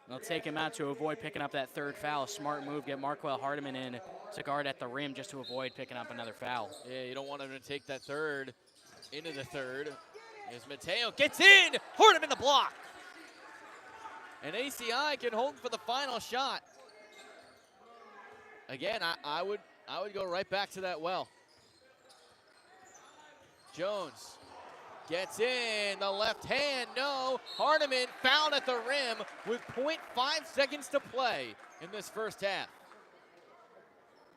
they'll take him out to avoid picking up that third foul. Smart move, get Marquel Hardiman in to guard at the rim just to avoid picking up another foul. Yeah, you don't want him to take that third into the third. As Mateo gets in, Hardiman the block. And ACI can hold for the final shot. Again, I would go right back to that well. Jones gets in, the left hand, no. Hardiman fouled at the rim with 0.5 seconds to play in this first half.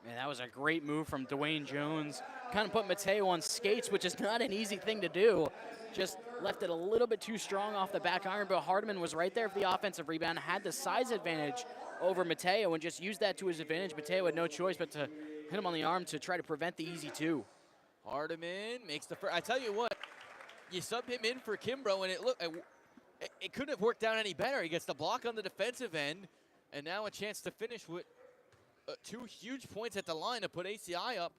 Man, that was a great move from Dwayne Jones. Kind of put Mateo on skates, which is not an easy thing to do. Just left it a little bit too strong off the back iron, but Hardiman was right there for the offensive rebound, had the size advantage over Mateo, and just used that to his advantage. Mateo had no choice but to hit him on the arm to try to prevent the easy two. Hardiman makes the first. I tell you what, you sub him in for Kimbrough, and it couldn't have worked out any better. He gets the block on the defensive end, and now a chance to finish with two huge points at the line to put ACI up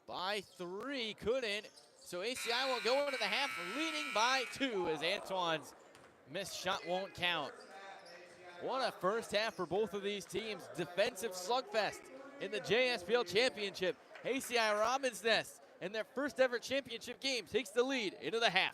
by 3. Couldn't. So ACI will go into the half leading by 2 as Antoine's missed shot won't count. What a first half for both of these teams. Defensive slugfest in the JSBL championship. ACI Robbins Nest in their first ever championship game takes the lead into the half.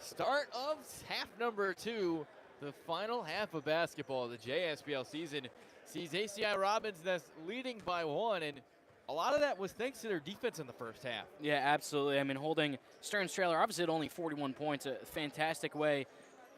Start of half number 2, the final half of basketball. The JSBL season sees ACI Robbins Nest leading by 1, and a lot of that was thanks to their defense in the first half. Yeah, absolutely. I mean, holding Stearns Trailer opposite only 41 points, a fantastic way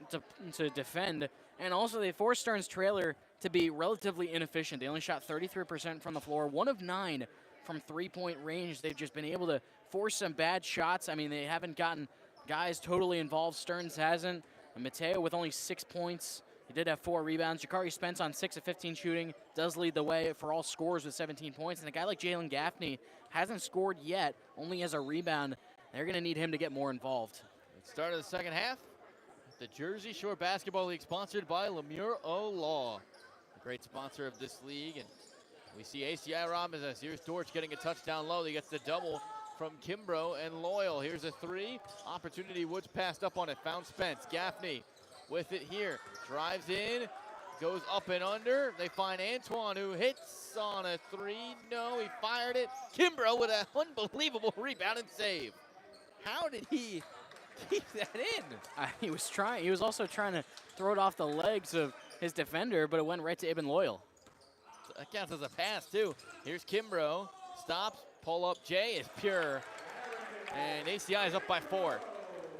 to defend. And also, they forced Stearns Trailer to be relatively inefficient. They only shot 33% from the floor, 1 of 9 from three-point range. They've just been able to force some bad shots. I mean, they haven't gotten guys totally involved. Stearns hasn't. And Mateo with only 6 points. He did have 4 rebounds. Jakari Spence on 6 of 15 shooting does lead the way for all scores with 17 points. And a guy like Jalen Gaffney hasn't scored yet, only has a rebound. They're going to need him to get more involved. Start of the second half. The Jersey Shore Basketball League, sponsored by Lemure O Law, a great sponsor of this league. And we see ACI Robbins. Here's Dortch getting a touchdown low. He gets the double from Kimbrough and Loyal. Here's a 3. Opportunity. Woods passed up on it. Found Spence. Gaffney with it here. Drives in. Goes up and under. They find Antoine, who hits on a 3. No, he fired it. Kimbrough with an unbelievable rebound and save. How did he keep that in? He was trying. He was also trying to throw it off the legs of his defender, but it went right to Ibn Loyal. That counts as a pass, too. Here's Kimbrough. Stops. Pull up J is pure. And ACI is up by 4.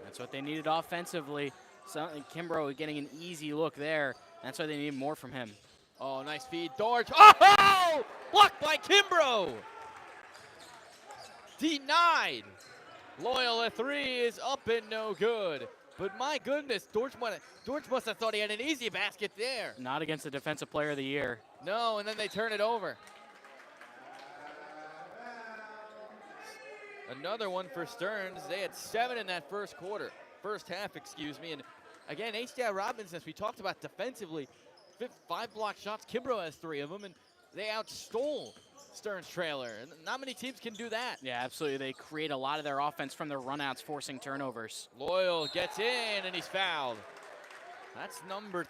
That's what they needed offensively. So Kimbrough getting an easy look there. That's why they need more from him. Oh, nice feed. Dortch. Oh! Blocked by Kimbrough. Denied. Loyal at 3 is up and no good. But my goodness, Dortch must have thought he had an easy basket there. Not against the Defensive Player of the Year. No, and then they turn it over. Another one for Stearns. They had 7 in that first half, excuse me. And again, ACI Robbins, as we talked about defensively, 5 block shots. Kimbrough has 3 of them, and they outstole Stearns Trailer. And not many teams can do that. Yeah, absolutely. They create a lot of their offense from their runouts, forcing turnovers. Loyal gets in, and he's fouled. That's number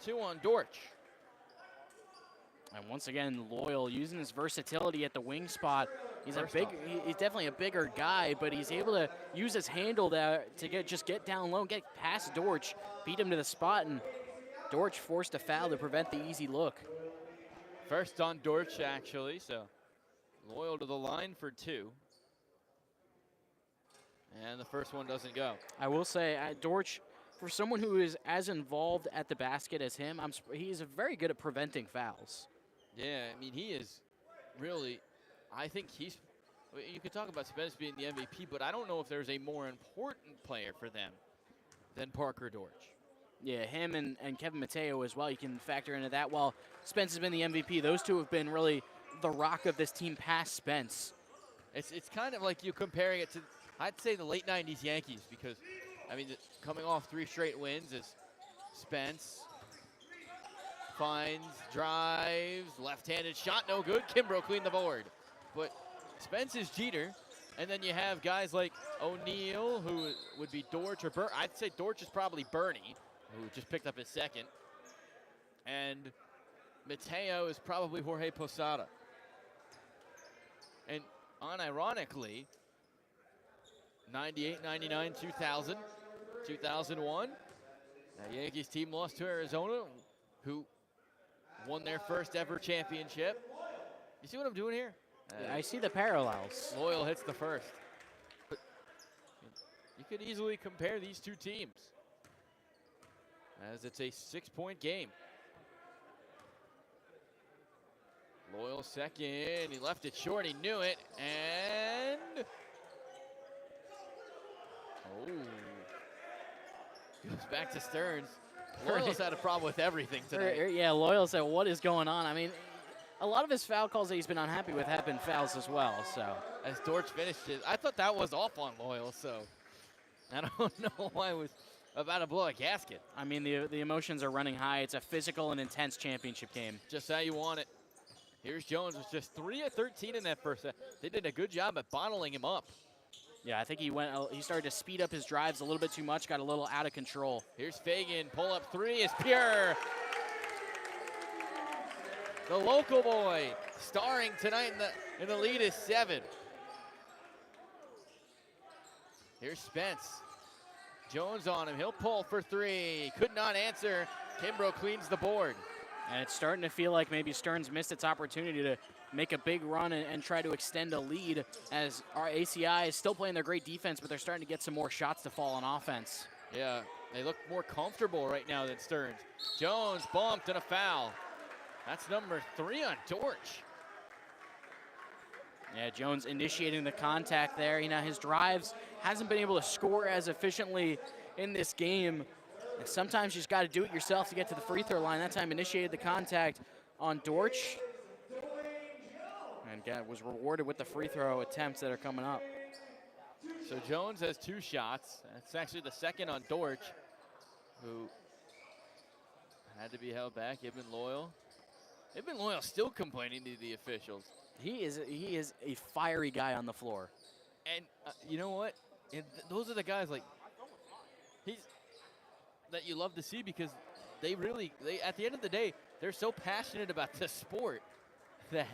2 on Dortch. And once again, Loyal using his versatility at the wing spot. He's definitely a bigger guy, but he's able to use his handle to get down low, get past Dortch, beat him to the spot, and Dortch forced a foul to prevent the easy look. First on Dortch, actually, so Loyal to the line for 2. And the first one doesn't go. I will say, Dortch, for someone who is as involved at the basket as him, he's very good at preventing fouls. Yeah, I mean, he is really, I think you could talk about Spence being the MVP, but I don't know if there's a more important player for them than Parker Dortch. Yeah, him and Kevin Mateo as well. You can factor into that. While Spence has been the MVP, those two have been really the rock of this team past Spence. It's kind of like you comparing it to, I'd say, the late 90s Yankees, because, I mean, coming off 3 straight wins is Spence. Finds, drives, left-handed shot, no good. Kimbrough cleaned the board. But Spence is Jeter, and then you have guys like O'Neal, who would be Dortch or Burt. I'd say Dortch is probably Bernie, who just picked up his 2nd. And Mateo is probably Jorge Posada. And unironically, 98, 99, 2000, 2001, that Yankees team lost to Arizona, who won their first ever championship. You see what I'm doing here? Yeah, I see the parallels. Loyal hits the first. But you could easily compare these 2 teams, as it's a 6-point game. Loyal second, he left it short, he knew it, and goes back to Stearns. Loyal's had a problem with everything tonight. Yeah, Loyal said, what is going on? I mean, a lot of his foul calls that he's been unhappy with have been fouls as well, so. As Dortch finished it, I thought that was off on Loyal, so I don't know why it was about to blow a gasket. I mean, the emotions are running high. It's a physical and intense championship game. Just how you want it. Here's Jones with just 3 of 13 in that first set. They did a good job at bottling him up. Yeah, I think he started to speed up his drives a little bit too much, got a little out of control. Here's Fagan, pull up 3 is pure. The local boy starring tonight in the lead is 7. Here's Spence. Jones on him. He'll pull for three. Could not answer. Kimbrough cleans the board. And it's starting to feel like maybe Stearns missed its opportunity to make a big run and try to extend a lead, as our ACI is still playing their great defense, but they're starting to get some more shots to fall on offense. Yeah, they look more comfortable right now than Stearns. Jones bumped and a foul. That's number 3 on Dortch. Yeah, Jones initiating the contact there. You know, his drives hasn't been able to score as efficiently in this game. And sometimes you just got to do it yourself to get to the free throw line. That time initiated the contact on Dortch. And was rewarded with the free throw attempts that are coming up. So Jones has 2 shots. That's actually the second on Dortch, who had to be held back. Ibn Loyal still complaining to the officials. He is a fiery guy on the floor. And you know what? Those are the guys that you love to see, because they at the end of the day, they're so passionate about the sport that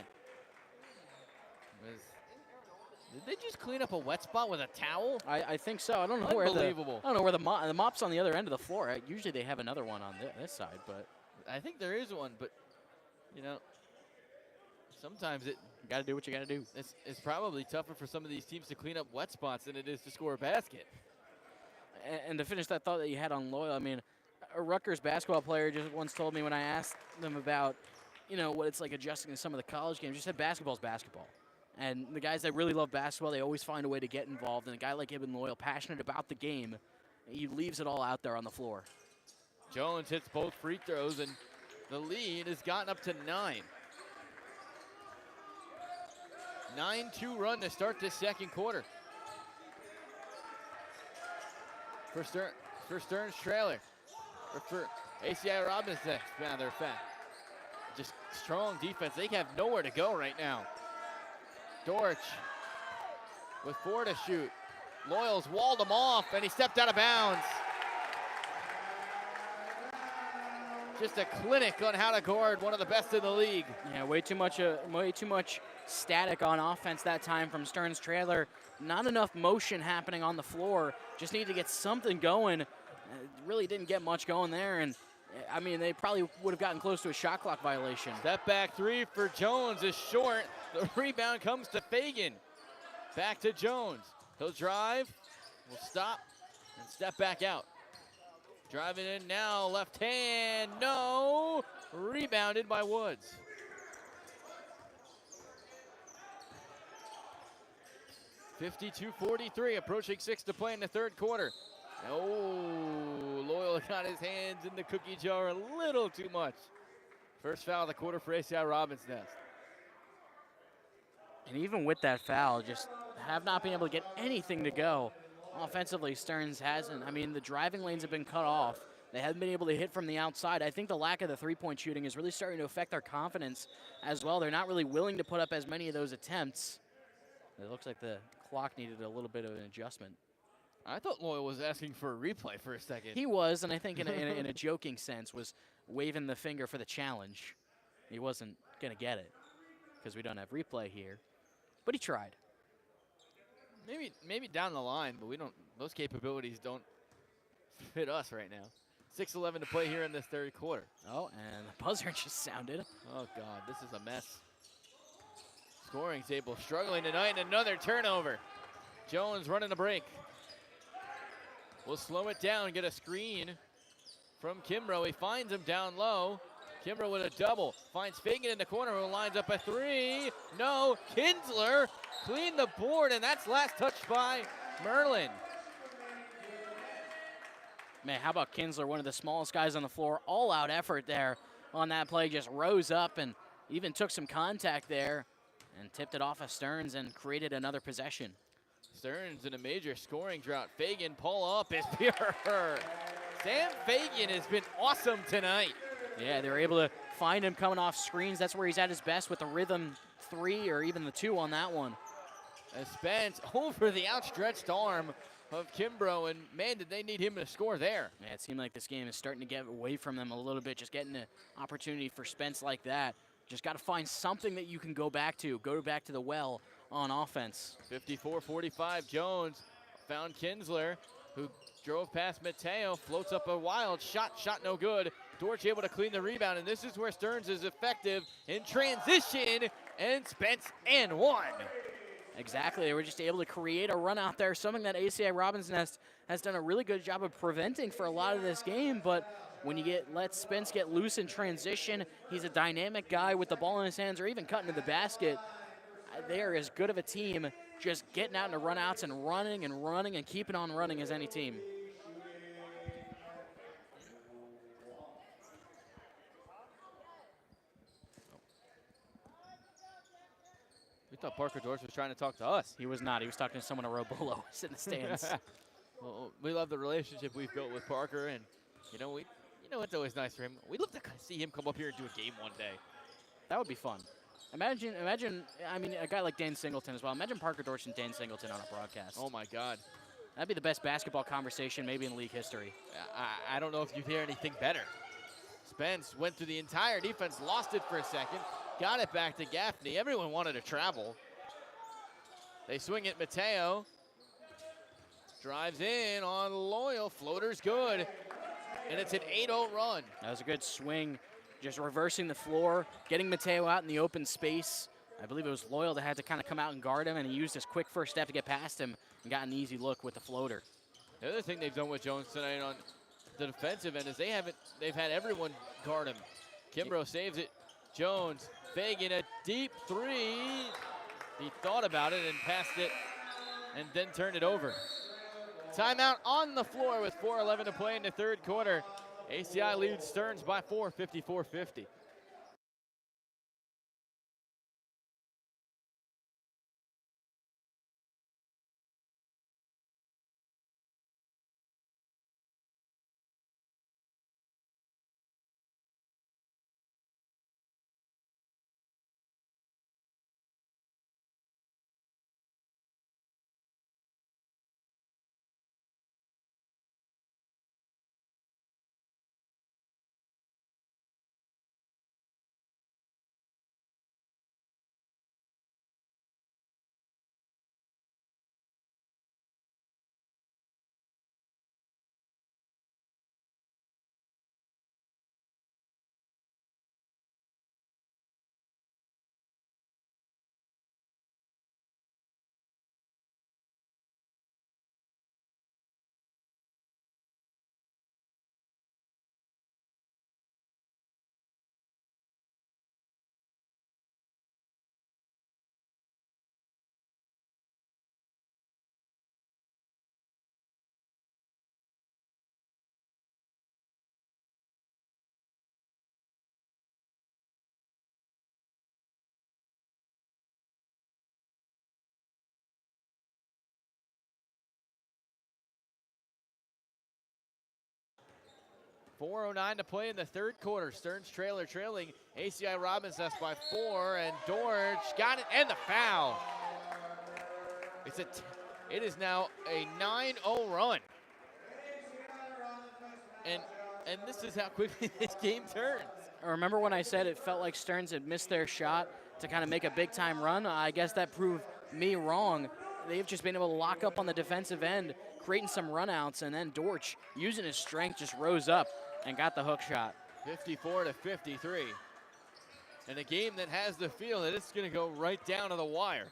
did they just clean up a wet spot with a towel? I think so. I don't know Unbelievable. where the mop's on the other end of the floor. Usually they have another one on this side, but I think there is one. But you know, sometimes you got to do what you got to do. It's probably tougher for some of these teams to clean up wet spots than it is to score a basket. And to finish that thought that you had on Loyal, I mean, a Rutgers basketball player just once told me when I asked them about, you know, what it's like adjusting to some of the college games, just said basketball's basketball. And the guys that really love basketball, they always find a way to get involved. And a guy like Ibn Loyal, passionate about the game, he leaves it all out there on the floor. Jones hits both free throws, and the lead has gotten up to 9. 9-2 run to start this second quarter. For Stearns trailer. Or for ACI Robinson. Matter of fact. Just strong defense. They have nowhere to go right now. Dortch with 4 to shoot. Loyal's walled him off, and he stepped out of bounds. Just a clinic on how to guard one of the best in the league. Yeah, way too much static on offense that time from Stearns trailer. Not enough motion happening on the floor. Just need to get something going. Really didn't get much going there, and I mean, they probably would have gotten close to a shot clock violation. Step back 3 for Jones is short. The rebound comes to Fagan. Back to Jones. He'll drive, will stop, and step back out. Driving in now, left hand, no. Rebounded by Woods. (52-43), approaching 6 to play in the third quarter. Oh, Loyal got his hands in the cookie jar a little too much. First foul of the quarter for ACI Robbins Nest. And even with that foul, just have not been able to get anything to go. Offensively, Stearns hasn't. I mean, the driving lanes have been cut off. They haven't been able to hit from the outside. I think the lack of the three-point shooting is really starting to affect their confidence as well. They're not really willing to put up as many of those attempts. It looks like the clock needed a little bit of an adjustment. I thought Loyal was asking for a replay for a second. He was, and I think in a joking sense was waving the finger for the challenge. He wasn't going to get it because we don't have replay here, but he tried. Maybe down the line, but we don't. Those capabilities don't fit us right now. 6:11 to play here in this third quarter. Oh, and the buzzer just sounded. Oh God, this is a mess. Scoring table struggling tonight, and another turnover. Jones running the break. We'll slow it down, get a screen from Kimbrough. He finds him down low. Kimbrough with a double. Finds Fagan in the corner, who lines up a 3. No, Kinsler cleaned the board, and that's last touched by Merlin. Man, how about Kinsler, one of the smallest guys on the floor. All-out effort there on that play. Just rose up and even took some contact there and tipped it off of Stearns and created another possession. Stearns in a major scoring drought. Fagan pull up is pure. Sam Fagan has been awesome tonight. Yeah, they were able to find him coming off screens. That's where he's at his best with the rhythm 3 or even the 2 on that one. As Spence over the outstretched arm of Kimbrough, and man, did they need him to score there. Yeah, it seemed like this game is starting to get away from them a little bit, just getting an opportunity for Spence like that. Just got to find something that you can go back to the well on offense. 54-45, Jones found Kinsler. who drove past Mateo, floats up a wild shot, no good. Dortch able to clean the rebound, and this is where Stearns is effective in transition, and Spence and one. Exactly, they were just able to create a run out there, something that ACI Robinson has done a really good job of preventing for a lot of this game, but when you let Spence get loose in transition, he's a dynamic guy with the ball in his hands or even cutting to the basket. They are as good of a team just getting out into runouts and running and keeping on running as any team. We thought Parker Dortch was trying to talk to us. He was not. He was talking to someone a row below us in the stands. Well, we love the relationship we've built with Parker, and you know it's always nice for him. We'd love to see him come up here and do a game one day. That would be fun. Imagine, I mean, a guy like Dan Singleton as well. Imagine Parker Dortch and Dan Singleton on a broadcast. Oh, my God. That'd be the best basketball conversation maybe in league history. I don't know if you'd hear anything better. Spence went through the entire defense, lost it for a second, got it back to Gaffney. Everyone wanted to travel. They swing it, Mateo. Drives in on Loyal, floater's good. And it's an 8-0 run. That was a good swing, just reversing the floor, getting Mateo out in the open space. I believe it was Loyal that had to kind of come out and guard him, and he used his quick first step to get past him and got an easy look with the floater. The other thing they've done with Jones tonight on the defensive end is they've had everyone guard him. Kimbrough saves it. Jones, Fagan, a deep three. He thought about it and passed it and then turned it over. Timeout on the floor with 4:11 to play in the third quarter. ACI leads Stearns by 4, 54-50. .409 to play in the third quarter. Stearns trailing ACI Robinson by 4, and Dortch got it, and the foul. It is now a 9-0 run. And this is how quickly this game turns. Remember when I said it felt like Stearns had missed their shot to kind of make a big-time run? I guess that proved me wrong. They've just been able to lock up on the defensive end, creating some runouts, and then Dortch, using his strength, just rose up and got the hook shot. 54-53. And a game that has the feel that it's going to go right down to the wire.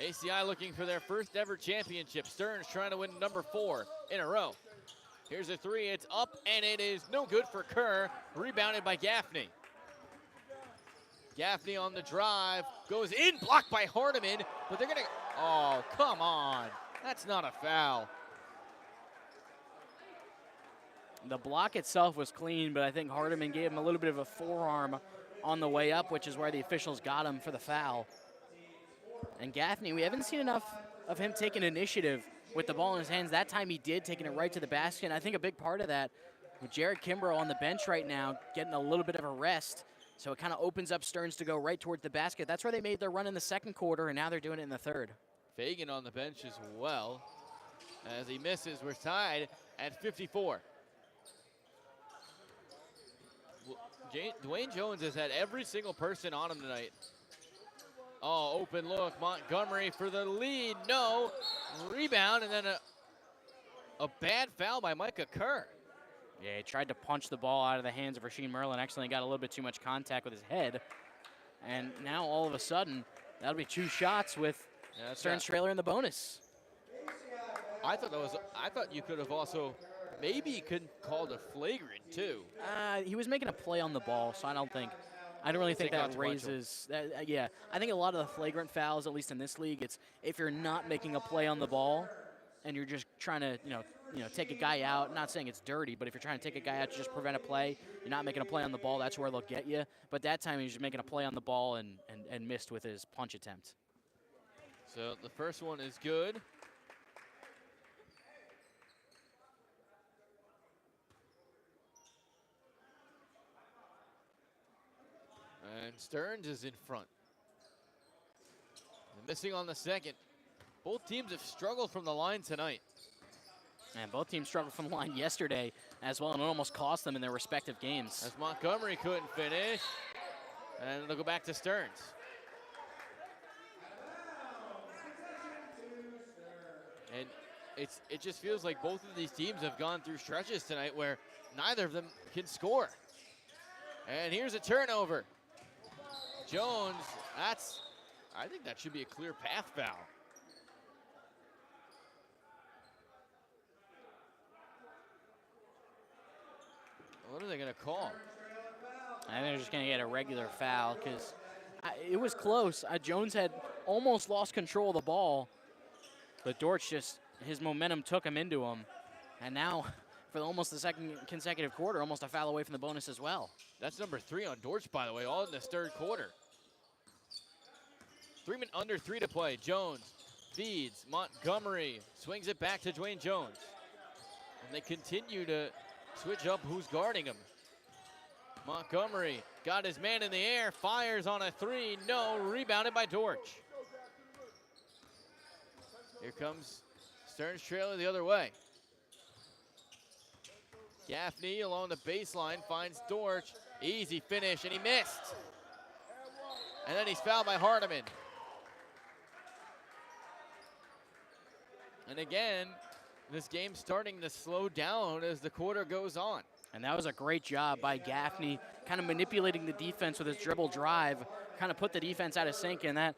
ACI looking for their first ever championship. Stearns trying to win number 4 in a row. Here's a three, it's up, and it is no good for Kerr. Rebounded by Gaffney. Gaffney on the drive, goes in, blocked by Hardiman, but they're gonna, oh, come on. That's not a foul. The block itself was clean, but I think Hardiman gave him a little bit of a forearm on the way up, which is where the officials got him for the foul. And Gaffney, we haven't seen enough of him taking initiative with the ball in his hands. That time he did, taking it right to the basket. And I think a big part of that, with Jared Kimbrough on the bench right now, getting a little bit of a rest, so it kind of opens up Stearns to go right towards the basket. That's where they made their run in the second quarter, and now they're doing it in the third. Fagan on the bench as well. As he misses, we're tied at 54. Dwayne Jones has had every single person on him tonight. Oh, open look, Montgomery for the lead, no. Rebound, and then a bad foul by Micah Kerr. Yeah, he tried to punch the ball out of the hands of Rasheed Merlin. Accidentally got a little bit too much contact with his head. And now all of a sudden, that'll be 2 shots with Stearns trailer in the bonus. I thought you could have also maybe called a flagrant too. He was making a play on the ball, so I don't really think that raises. Yeah, I think a lot of the flagrant fouls, at least in this league, it's if you're not making a play on the ball, and you're just trying to take a guy out. I'm not saying it's dirty, but if you're trying to take a guy out to just prevent a play, you're not making a play on the ball. That's where they'll get you. But that time he was just making a play on the ball and missed with his punch attempt. So the first one is good. And Stearns is in front. And missing on the second. Both teams have struggled from the line tonight. And both teams struggled from the line yesterday as well, and it almost cost them in their respective games. As Montgomery couldn't finish. And they'll go back to Stearns. And it just feels like both of these teams have gone through stretches tonight where neither of them can score. And here's a turnover. Jones, I think that should be a clear path foul. What are they going to call? I think they're just going to get a regular foul because it was close. Jones had almost lost control of the ball, but Dortch his momentum took him into him. And now, for almost the second consecutive quarter, almost a foul away from the bonus as well. That's number 3 on Dortch, by the way, all in this third quarter. Under 3 to play. Jones feeds. Montgomery swings it back to Dwayne Jones. And they continue to switch up who's guarding him. Montgomery got his man in the air, fires on a 3. No, rebounded by Dortch. Here comes Stearns trailer the other way. Gaffney along the baseline finds Dortch. Easy finish, and he missed. And then he's fouled by Hardiman. And again, this game's starting to slow down as the quarter goes on. And that was a great job by Gaffney, kind of manipulating the defense with his dribble drive, kind of put the defense out of sync, and that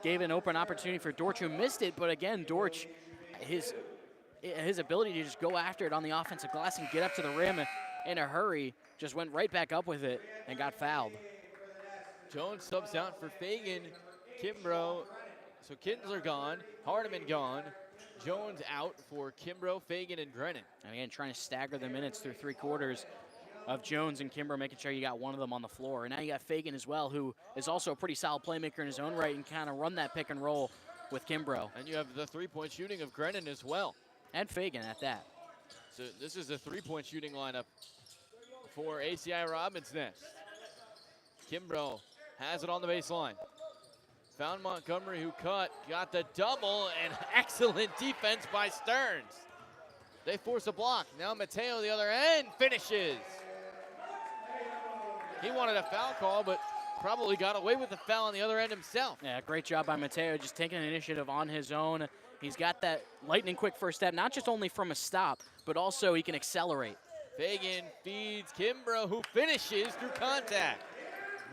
gave an open opportunity for Dortch, who missed it. But again, Dortch, his ability to just go after it on the offensive glass and get up to the rim in a hurry, just went right back up with it and got fouled. Jones subs out for Fagan, Kimbrough. So Kinsler gone, Hardiman gone. Jones out for Kimbrough, Fagan, and Drennan. And again, trying to stagger the minutes through 3 quarters of Jones and Kimbrough, making sure you got one of them on the floor. And now you got Fagan as well, who is also a pretty solid playmaker in his own right and kind of run that pick and roll with Kimbrough. And you have the 3-point shooting of Drennan as well. And Fagan at that. So this is a 3-point shooting lineup for ACI Robins Nest. Kimbrough has it on the baseline. Found Montgomery, who got the double, and excellent defense by Stearns. They force a block. Now Mateo, the other end, finishes. He wanted a foul call, but probably got away with the foul on the other end himself. Yeah, great job by Mateo, just taking an initiative on his own. He's got that lightning quick first step, not just only from a stop, but also he can accelerate. Fagan feeds Kimbrough, who finishes through contact.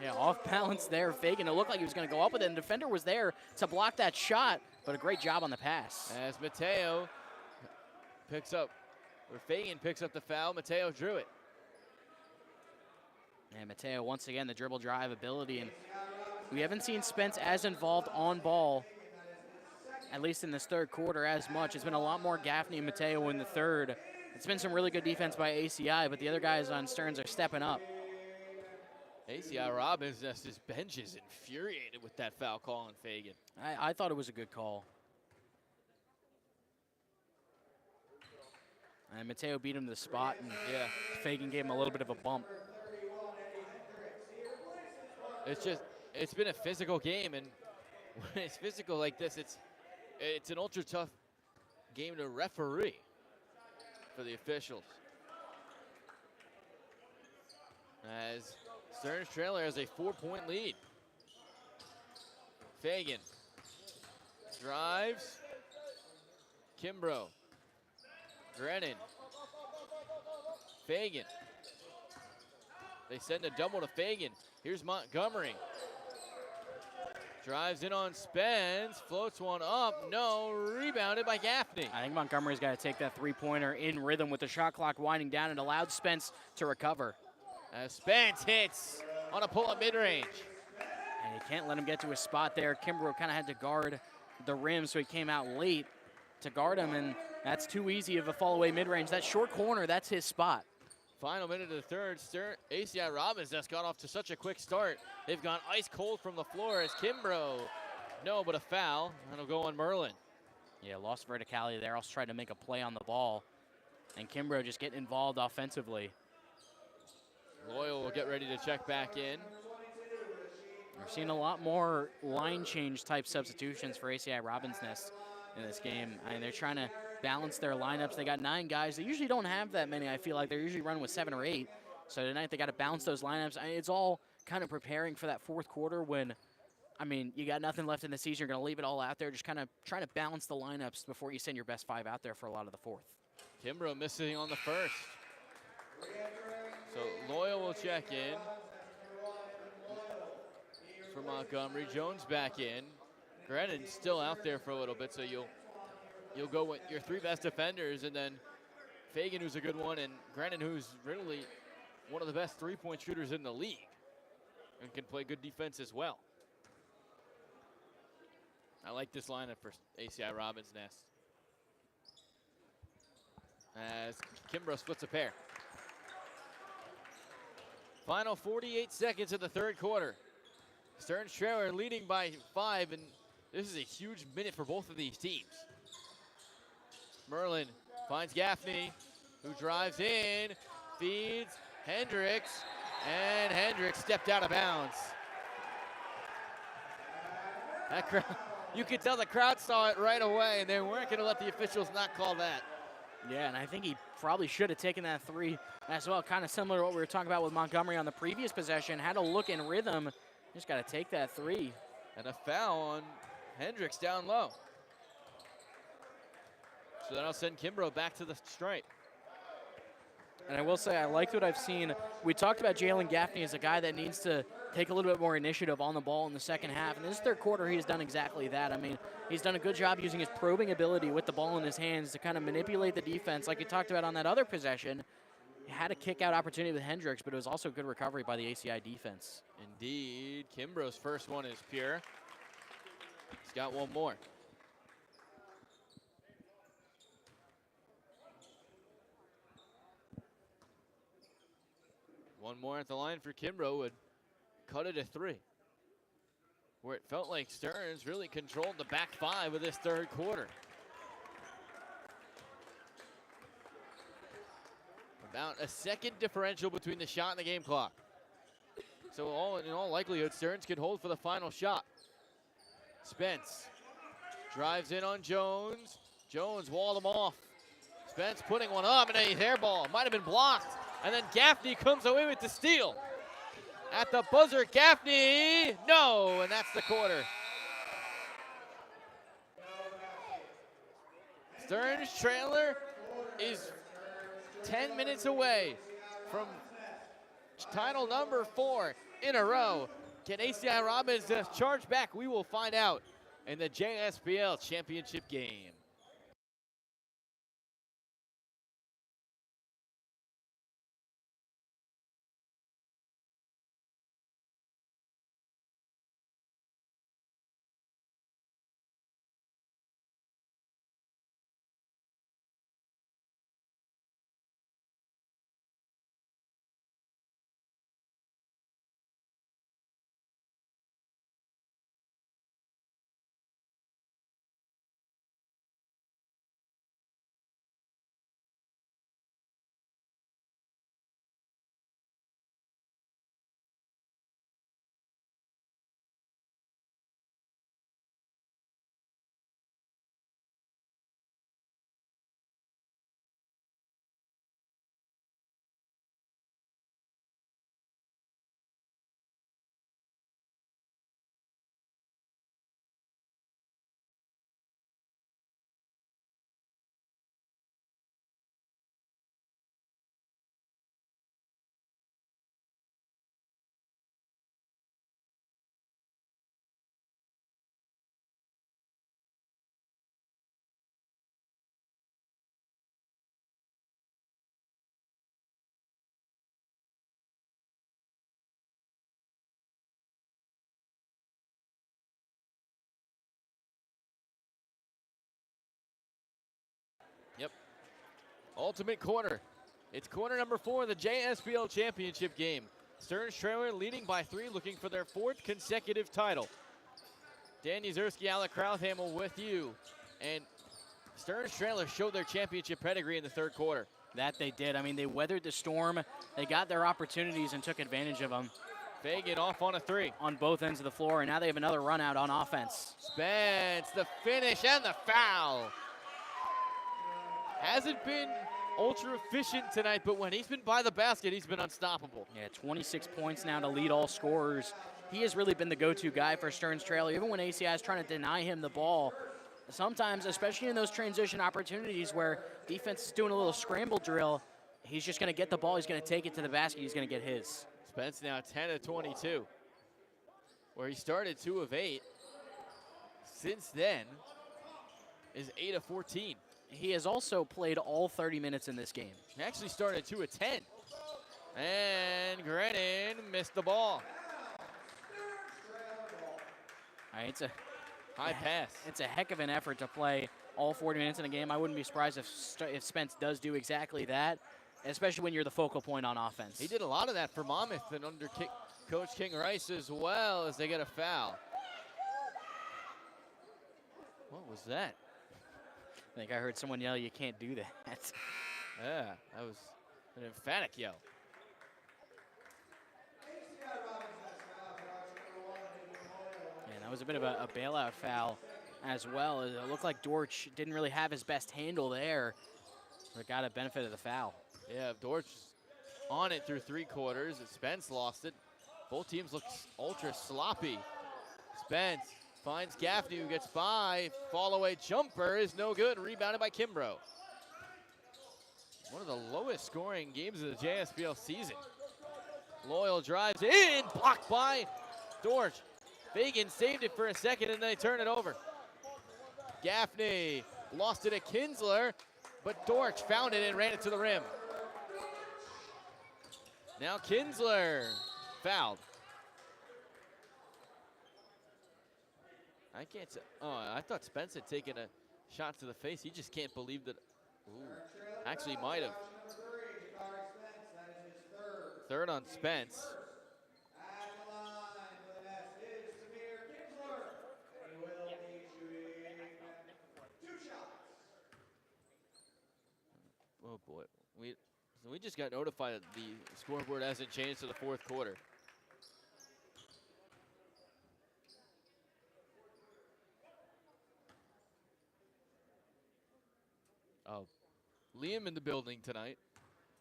Yeah, off balance there. Fagan, it looked like he was going to go up with it, and the defender was there to block that shot, but a great job on the pass. As Mateo Fagan picks up the foul, Mateo drew it. And Mateo, once again, the dribble drive ability, and we haven't seen Spence as involved on ball, at least in this third quarter, as much. It's been a lot more Gaffney and Mateo in the third. It's been some really good defense by ACI, but the other guys on Stearns are stepping up. ACI Robins just bench is infuriated with that foul call on Fagan. I thought it was a good call. And Mateo beat him to the spot, and Fagan gave him a little bit of a bump. It's been a physical game, and when it's physical like this, it's an ultra tough game to referee for the officials. As Stearns trailer has a 4-point lead. Fagan drives, Kimbrough. Grennan. Fagan. They send a double to Fagan. Here's Montgomery. Drives in on Spence, floats one up, no, rebounded by Gaffney. I think Montgomery's got to take that three-pointer in rhythm with the shot clock winding down and allowed Spence to recover. As Spence hits on a pull-up mid-range. And you can't let him get to his spot there. Kimbrough kind of had to guard the rim, so he came out late to guard him, and that's too easy of a fall-away mid-range. That short corner, that's his spot. Final minute of the third, ACI Robbins just got off to such a quick start. They've gone ice cold from the floor as Kimbrough, no, but a foul. That'll go on Merlin. Yeah, lost verticality there. Also tried to make a play on the ball. And Kimbrough just getting involved offensively. Loyal will get ready to check back in. We're seeing a lot more line change type substitutions for ACI Robbins Nest in this game. I mean, they're trying to balance their lineups. They got 9 guys. They usually don't have that many. I feel like they're usually running with 7 or 8. So tonight they got to balance those lineups. I mean, it's all kind of preparing for that fourth quarter when, I mean, you got nothing left in the season. You're going to leave it all out there. Just kind of trying to balance the lineups before you send your best 5 out there for a lot of the fourth. Kimbrough missing on the first. So Loyal will check in for Montgomery. Jones back in. Grennan's still out there for a little bit, so you'll go with your 3 best defenders, and then Fagan, who's a good one, and Grennan, who's really one of the best three-point shooters in the league and can play good defense as well. I like this lineup for ACI Robbins Nest. As Kimbrough splits a pair. Final 48 seconds of the third quarter. Stearns Traylor leading by 5, and this is a huge minute for both of these teams. Merlin finds Gaffney, who drives in, feeds Hendricks, and Hendricks stepped out of bounds. That crowd, you could tell the crowd saw it right away, and they weren't going to let the officials not call that. Yeah, and I think he probably should have taken that 3 as well. Kind of similar to what we were talking about with Montgomery on the previous possession. Had a look in rhythm. Just got to take that 3. And a foul on Hendricks down low. So that'll send Kimbrough back to the stripe. And I will say, I liked what I've seen. We talked about Jalen Gaffney as a guy that needs to take a little bit more initiative on the ball in the second half. And this third quarter, he's done exactly that. I mean, he's done a good job using his probing ability with the ball in his hands to kind of manipulate the defense. Like we talked about on that other possession, he had a kick-out opportunity with Hendricks, but it was also a good recovery by the ACI defense. Indeed. Kimbrough's first one is pure. He's got one more. One more at the line for Kimbrough would cut it to 3. Where it felt like Stearns really controlled the back 5 of this third quarter. About a second differential between the shot and the game clock. So in all likelihood, Stearns could hold for the final shot. Spence drives in on Jones. Jones walled him off. Spence putting one up, and a hair ball. Might have been blocked. And then Gaffney comes away with the steal. At the buzzer, Gaffney, no, and that's the quarter. Stearns Traylor is 10 minutes away from title number 4 in a row. Can ACI Robbins charge back? We will find out in the JSBL championship game. Ultimate quarter. It's quarter number 4 of the JSBL championship game. Stearns Trailer leading by 3, looking for their 4th consecutive title. Dan Yuzerski, Alec Krauthamel with you. And Stearns Trailer showed their championship pedigree in the 3rd quarter. That they did. I mean, they weathered the storm. They got their opportunities and took advantage of them. Fagan off on a 3. On both ends of the floor, and now they have another run out on offense. Spence, the finish and the foul. Hasn't been ultra efficient tonight, but when he's been by the basket, he's been unstoppable. Yeah, 26 points now to lead all scorers. He has really been the go-to guy for Stearns Trailer, even when ACI is trying to deny him the ball. Sometimes, especially in those transition opportunities where defense is doing a little scramble drill, he's just going to get the ball, he's going to take it to the basket, he's going to get his. Spence now 10 of 22, where he started 2 of 8. Since then is 8 of 14. He has also played all 30 minutes in this game. He actually started 2 of 10. And Grennan missed the ball. All right, it's a high pass. It's a heck of an effort to play all 40 minutes in a game. I wouldn't be surprised if Spence does do exactly that, especially when you're the focal point on offense. He did a lot of that for Monmouth and under Coach King Rice as well, as they get a foul. What was that? I think I heard someone yell, "You can't do that." Yeah, that was an emphatic yell. Yeah, that was a bit of a bailout foul as well. It looked like Dortch didn't really have his best handle there, but got a benefit of the foul. Yeah, Dortch on it through 3 quarters. Spence lost it. Both teams look ultra sloppy. Spence finds Gaffney, who gets by. Fall away jumper is no good. Rebounded by Kimbrough. One of the lowest scoring games of the JSBL season. Loyal drives in, blocked by Dortch. Fagan saved it for a second and then they turn it over. Gaffney lost it at Kinsler, but Dortch found it and ran it to the rim. Now Kinsler fouled. I can't say, I thought Spence had taken a shot to the face. He just can't believe that. Ooh, actually might have. 3rd on Spence. Oh boy, we just got notified that the scoreboard hasn't changed to the 4th quarter. Oh, Liam in the building tonight.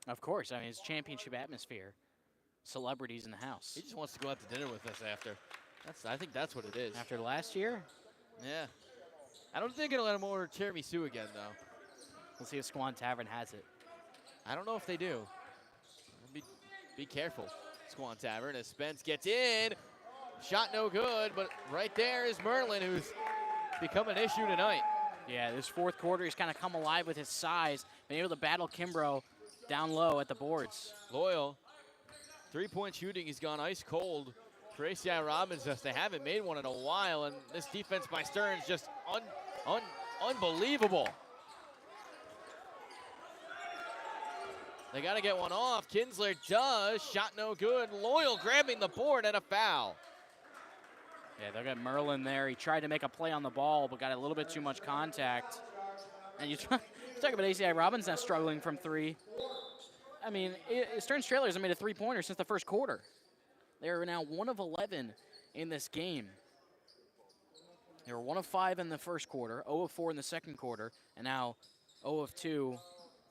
Of course, I mean, it's championship atmosphere. Celebrities in the house. He just wants to go out to dinner with us after. I think that's what it is. After last year? Yeah. I don't think it'll let him order tiramisu again, though. We'll see if Squan Tavern has it. I don't know if they do. Be careful, Squan Tavern, as Spence gets in. Shot no good, but right there is Merlin, who's become an issue tonight. Yeah, this 4th quarter, he's kind of come alive with his size, been able to battle Kimbrough down low at the boards. Loyal, 3-point shooting, he's gone ice cold for ACI Robbins. They haven't made one in a while, and this defense by Stearns just unbelievable. They got to get one off. Kinsler does. Shot no good. Loyal grabbing the board and a foul. Yeah, they'll get Merlin there. He tried to make a play on the ball, but got a little bit too much contact. And you talk about ACI Robbins now struggling from 3. I mean, Stearns Trailers have made a 3-pointer since the 1st quarter. They're now 1 of 11 in this game. They were 1 of 5 in the 1st quarter, 0 of 4 in the 2nd quarter, and now 0 of 2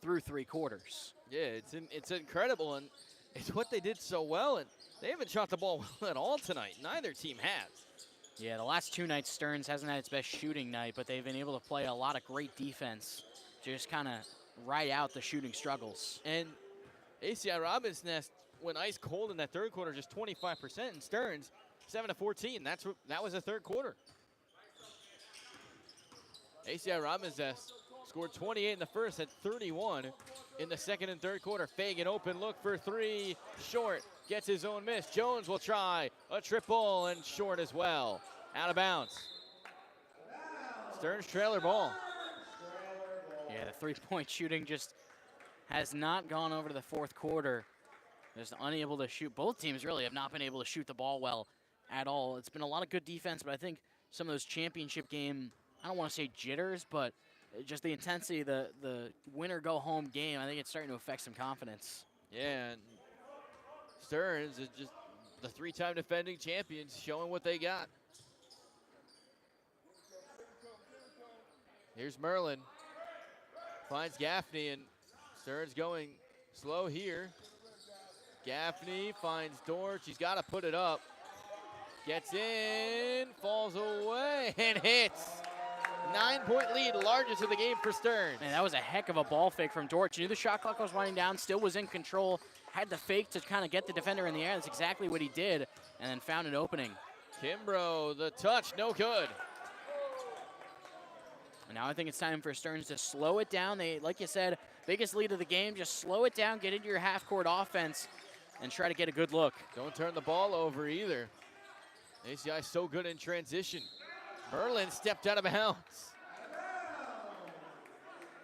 through 3 quarters. Yeah, it's incredible, and it's what they did so well, and they haven't shot the ball well at all tonight. Neither team has. Yeah, the last 2 nights, Stearns hasn't had its best shooting night, but they've been able to play a lot of great defense to just kind of ride out the shooting struggles. And ACI Robbins Nest went ice cold in that 3rd quarter, just 25%, and Stearns 7 of 14. That was the 3rd quarter. ACI Robbins Nest scored 28 in the 1st, had 31 in the 2nd and 3rd quarter. Fagan open look for 3, short, gets his own miss. Jones will try a triple and short as well. Out of bounds. Stearns trailer ball. Yeah, the 3-point shooting just has not gone over to the fourth quarter. Just unable to shoot. Both teams really have not been able to shoot the ball well at all. It's been a lot of good defense, but I think some of those championship game, I don't want to say jitters, but just the intensity, the winner-go-home game, I think it's starting to affect some confidence. Yeah, and Stearns is just the three-time defending champions showing what they got. Here's Merlin. Finds Gaffney, and Stearns going slow here. Gaffney finds Dortch. He's got to put it up. Gets in, falls away, and hits. 9-point lead, largest of the game for Stearns. And that was a heck of a ball fake from Dortch. Knew the shot clock was winding down, still was in control, had the fake to kind of get the defender in the air. That's exactly what he did, and then found an opening. Kimbrough, the touch, no good. And now I think it's time for Stearns to slow it down. They, like you said, biggest lead of the game. Just slow it down, get into your half-court offense, and try to get a good look. Don't turn the ball over either. ACI so good in transition. Merlin stepped out of bounds.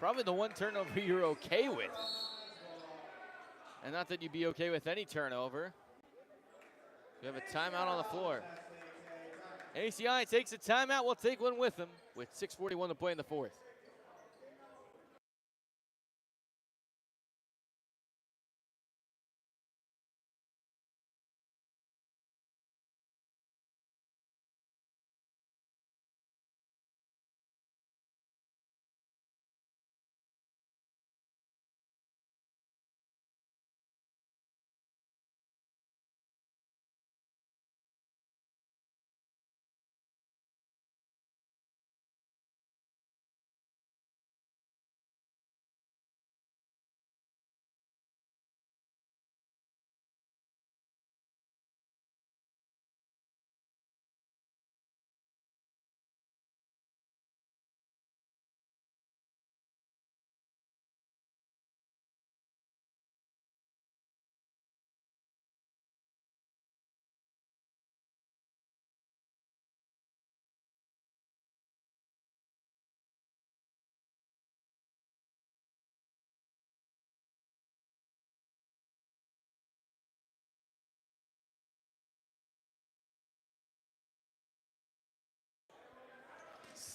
Probably the one turnover you're okay with. And not that you'd be okay with any turnover. We have a timeout on the floor. ACI takes a timeout. We'll take one with them with 6:41 to play in the fourth.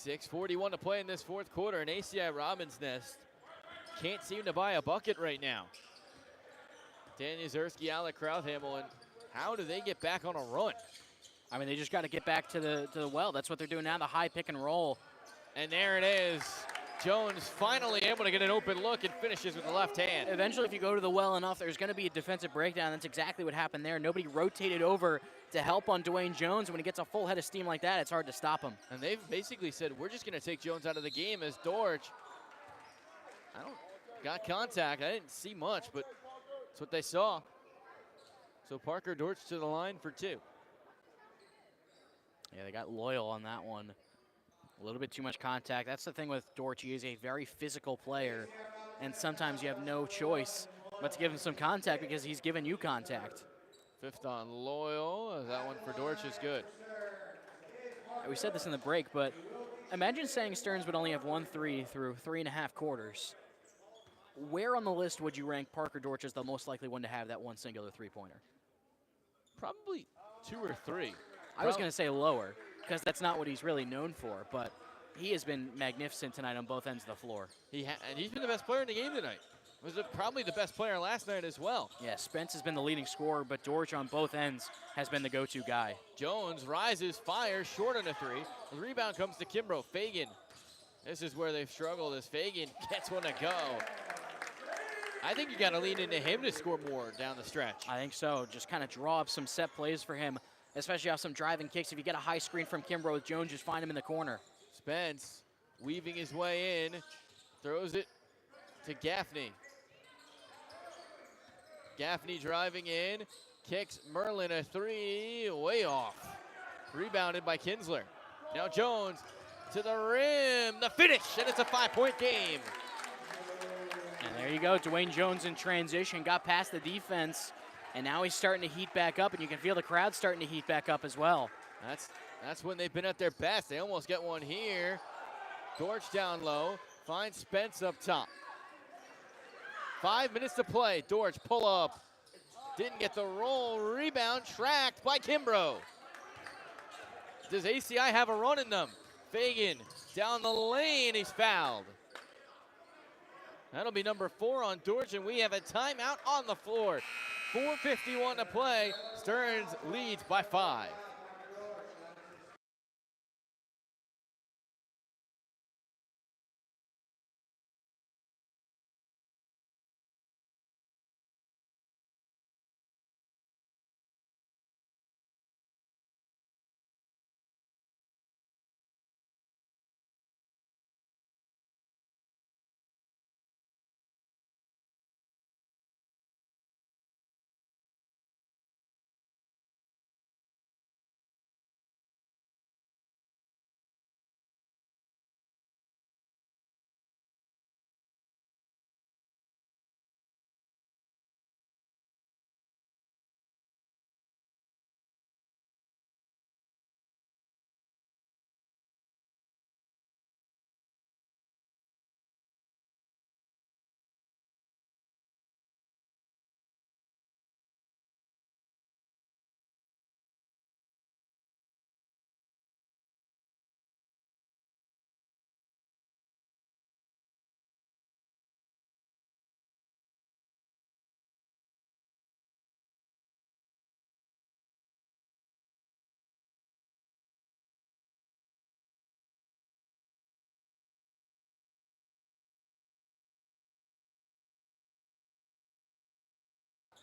.641 to play in this fourth quarter, and ACI Robin's Nest can't seem to buy a bucket right now. Daniel Zersky, Alec Krauthamel, and how do they get back on a run? I mean, they just got to get back to the well. That's what they're doing now, the high pick and roll. And there it is. Jones finally able to get an open look and finishes with the left hand. Eventually, if you go to the well enough, there's going to be a defensive breakdown. That's exactly what happened there. Nobody rotated over to help on Dwayne Jones. When he gets a full head of steam like that, it's hard to stop him. And they've basically said, we're just going to take Jones out of the game as Dortch. Got contact. I didn't see much, but that's what they saw. So Parker Dortch to the line for two. Yeah, they got loyal on that one. A little bit too much contact. That's the thing with Dortch. He is a very physical player, and sometimes you have no choice but to give him some contact because he's given you contact. Fifth on Loyal. That one for Dortch is good. We said this in the break, but imagine saying Stearns would only have 1-3 through 3.5 quarters. Where on the list would you rank Parker Dortch as the most likely one to have that one singular three-pointer? Probably 2 or 3. I was going to say lower, because that's not what he's really known for, but he has been magnificent tonight on both ends of the floor. And he's been the best player in the game tonight. Was probably the best player last night as well. Yeah, Spence has been the leading scorer, but Dortch on both ends has been the go-to guy. Jones rises, fires, short on a 3. The rebound comes to Kimbrough. Fagan. This is where they've struggled as Fagan gets one to go. I think you got to lean into him to score more down the stretch. I think so. Just kind of draw up some set plays for him, especially off some driving kicks. If you get a high screen from Kimbrough, Jones just find him in the corner. Spence weaving his way in, throws it to Gaffney. Gaffney driving in, kicks Merlin a 3, way off. Rebounded by Kinsler. Now Jones to the rim, the finish, and it's a 5-point game. And there you go, Dwayne Jones in transition, got past the defense, and now he's starting to heat back up, and you can feel the crowd starting to heat back up as well. That's when they've been at their best. They almost get one here. Dortch down low, finds Spence up top. 5 minutes to play. Dortch pull up. Didn't get the roll. Rebound tracked by Kimbrough. Does ACI have a run in them? Fagan down the lane. He's fouled. That'll be number 4 on Dortch, and we have a timeout on the floor. 4:51 to play. Stearns leads by 5.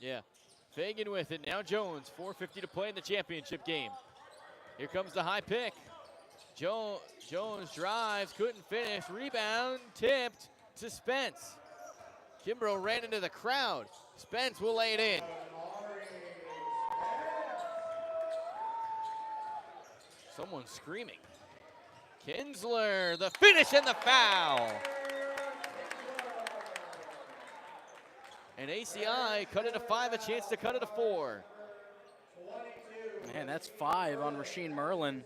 Yeah, Fagan with it. Now Jones, 4:50 to play in the championship game. Here comes the high pick. Jones drives, couldn't finish. Rebound, tipped to Spence. Kimbrough ran into the crowd. Spence will lay it in. Someone's screaming. Kinsler, the finish and the foul. And ACI cut it to 5, a chance to cut it to 4. Man, that's 5 on Rasheed Merlin.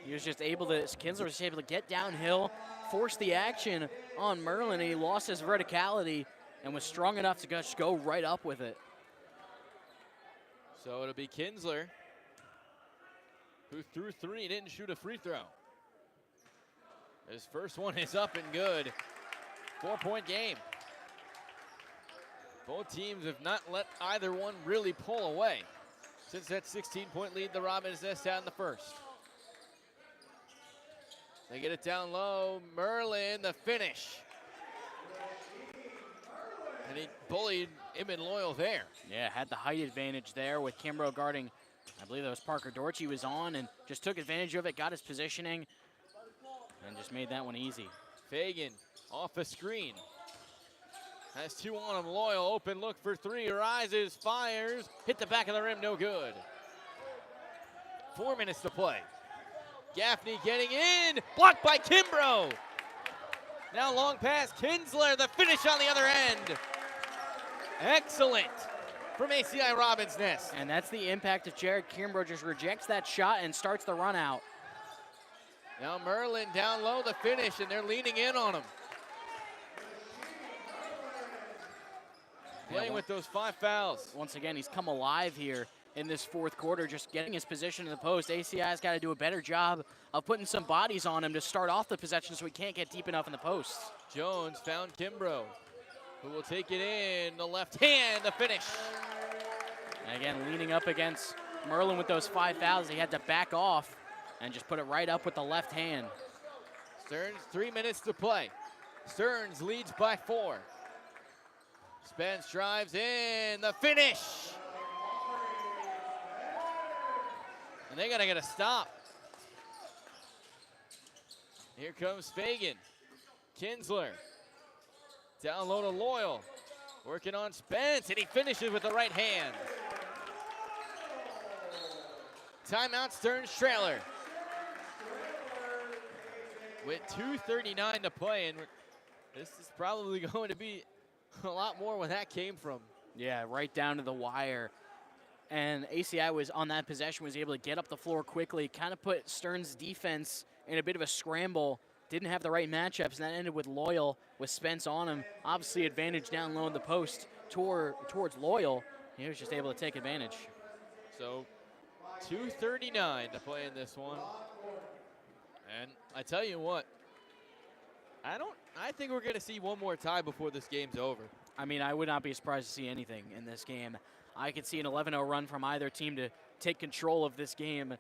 He was just able to, Kinsler was able to get downhill, force the action on Merlin, and he lost his verticality and was strong enough to just go right up with it. So it'll be Kinsler, who threw 3, didn't shoot a free throw. His first one is up and good. 4-point game. Both teams have not let either one really pull away since that 16-point lead the Robins Nest had in the first. They get it down low. Merlin, the finish. And he bullied Eamon Loyal there. Yeah, had the height advantage there with Kimbrough guarding, I believe that was Parker Dortch he was on, and just took advantage of it, got his positioning, and just made that one easy. Fagan off a screen. Has 2 on him. Loyal open look for 3. Rises, fires, hit the back of the rim, no good. 4 minutes to play. Gaffney getting in, blocked by Kimbrough. Now long pass, Kinsler, the finish on the other end. Excellent from ACI Robins Nest. And that's the impact of Jared Kimbrough, just rejects that shot and starts the run out. Now Merlin down low, the finish, and they're leaning in on him. Playing with those 5 fouls. Once again, he's come alive here in this fourth quarter, just getting his position in the post. ACI's got to do a better job of putting some bodies on him to start off the possession so he can't get deep enough in the post. Jones found Kimbrough, who will take it in. The left hand, the finish. And again, leaning up against Merlin with those 5 fouls, he had to back off and just put it right up with the left hand. Stearns, 3 minutes to play. Stearns leads by 4. Spence drives in, the finish. And they gotta get a stop. Here comes Fagan. Kinsler. Down low to Loyal. Working on Spence, and he finishes with the right hand. Timeout, Stearns trailer. With 2:39 to play, and this is probably going to be a lot more where that came from. Yeah, right down to the wire. And ACI was on that possession, was able to get up the floor quickly, kind of put Stearns' defense in a bit of a scramble didn't have the right matchups, and that ended with Loyal with Spence on him. Obviously, advantage down low in the post towards Loyal. He was just able to take advantage. So 2:39 to play in this one. And I tell you what, I think we're going to see one more tie before this game's over. I mean, I would not be surprised to see anything in this game. I could see an 11-0 run from either team to take control of this game.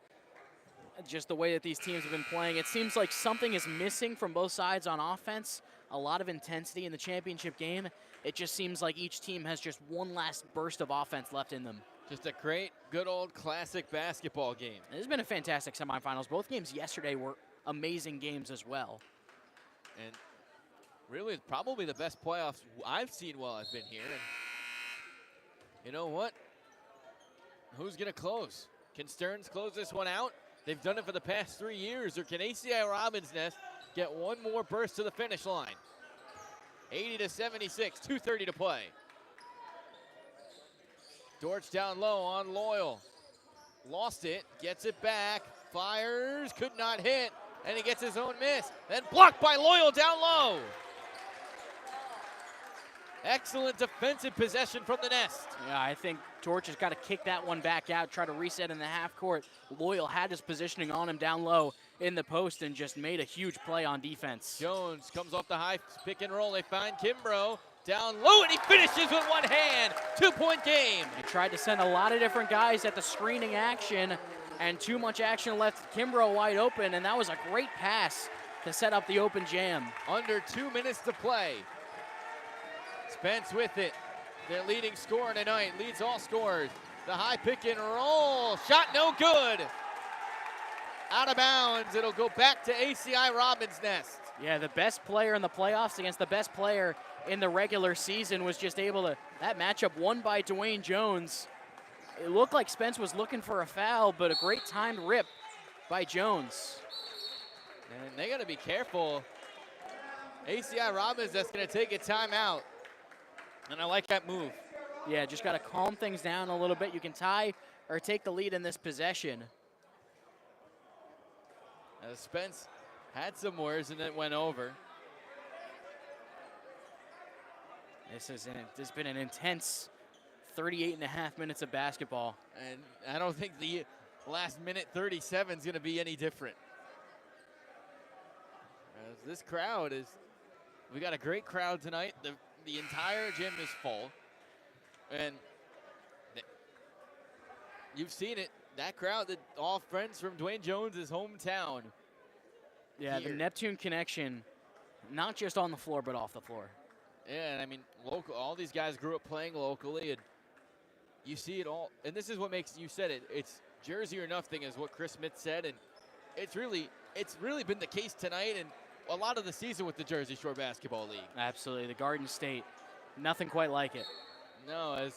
Just the way that these teams have been playing, it seems like something is missing from both sides on offense. A lot of intensity in the championship game. It just seems like each team has just one last burst of offense left in them. Just a great, good old classic basketball game. This has been a fantastic semifinals. Both games yesterday were amazing games as well. And really, probably the best playoffs I've seen while I've been here. And you know what? Who's going to close? Can Stearns close this one out? They've done it for the past 3 years. Or can ACI Robins Nest get one more burst to the finish line? 80-76, 2:30 to play. Dortch down low on Loyal. Lost it, gets it back, fires, could not hit, and he gets his own miss. Then blocked by Loyal down low. Excellent defensive possession from the Nest. Yeah, I think Torch has got to kick that one back out, try to reset in the half court. Loyal had his positioning on him down low in the post and just made a huge play on defense. Jones comes off the high pick and roll. They find Kimbrough down low, and he finishes with one hand. 2-point game. They tried to send a lot of different guys at the screening action, and too much action left Kimbrough wide open, and that was a great pass to set up the open jam. Under 2 minutes to play. Spence with it. Their leading scorer tonight, leads all scorers. The high pick and roll. Shot no good. Out of bounds. It'll go back to ACI Robins Nest. Yeah, the best player in the playoffs against the best player in the regular season was just able to, that matchup won by Dwayne Jones. It looked like Spence was looking for a foul, but a great timed rip by Jones. And they got to be careful. ACI Robins Nest going to take a timeout. And I like that move. Yeah, just got to calm things down a little bit. You can tie or take the lead in this possession. Spence had some words and then went over. This has been an intense 38.5 minutes of basketball. And I don't think the last minute 37 is going to be any different. As this crowd is, we got a great crowd tonight. The entire gym is full. And you've seen it. That crowd, all friends from Dwayne Jones' hometown. Yeah, here. The Neptune connection, not just on the floor, but off the floor. Yeah, and I mean, all these guys grew up playing locally, and you see it all. And this is what makes, you said it, it's Jersey or nothing is what Chris Smith said, and it's really been the case tonight and a lot of the season with the Jersey Shore Basketball League. Absolutely, the Garden State, nothing quite like it. No,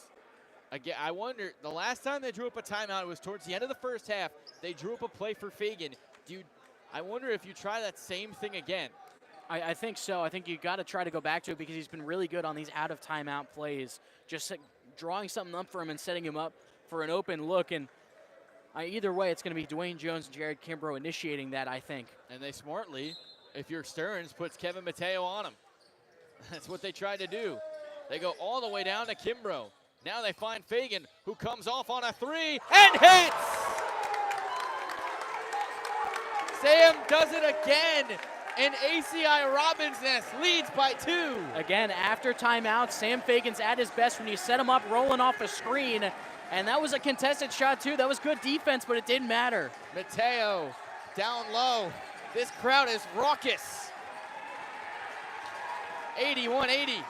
again, I wonder, the last time they drew up a timeout, it was towards the end of the first half. They drew up a play for Fagan. I wonder if you try that same thing again. I think so. I think you got to try to go back to it because he's been really good on these out of timeout plays, just drawing something up for him and setting him up for an open look. And either way, it's going to be Dwayne Jones and Jared Kimbrough initiating that, I think. And they smartly, if you're Stearns, puts Kevin Mateo on him. That's what they tried to do. They go all the way down to Kimbrough. Now they find Fagan, who comes off on a three and hits! Sam does it again, and ACI Robins Nest leads by 2. Again, after timeout, Sam Fagan's at his best when you set him up rolling off a screen, and that was a contested shot too. That was good defense, but it didn't matter. Mateo down low. This crowd is raucous. 81-80.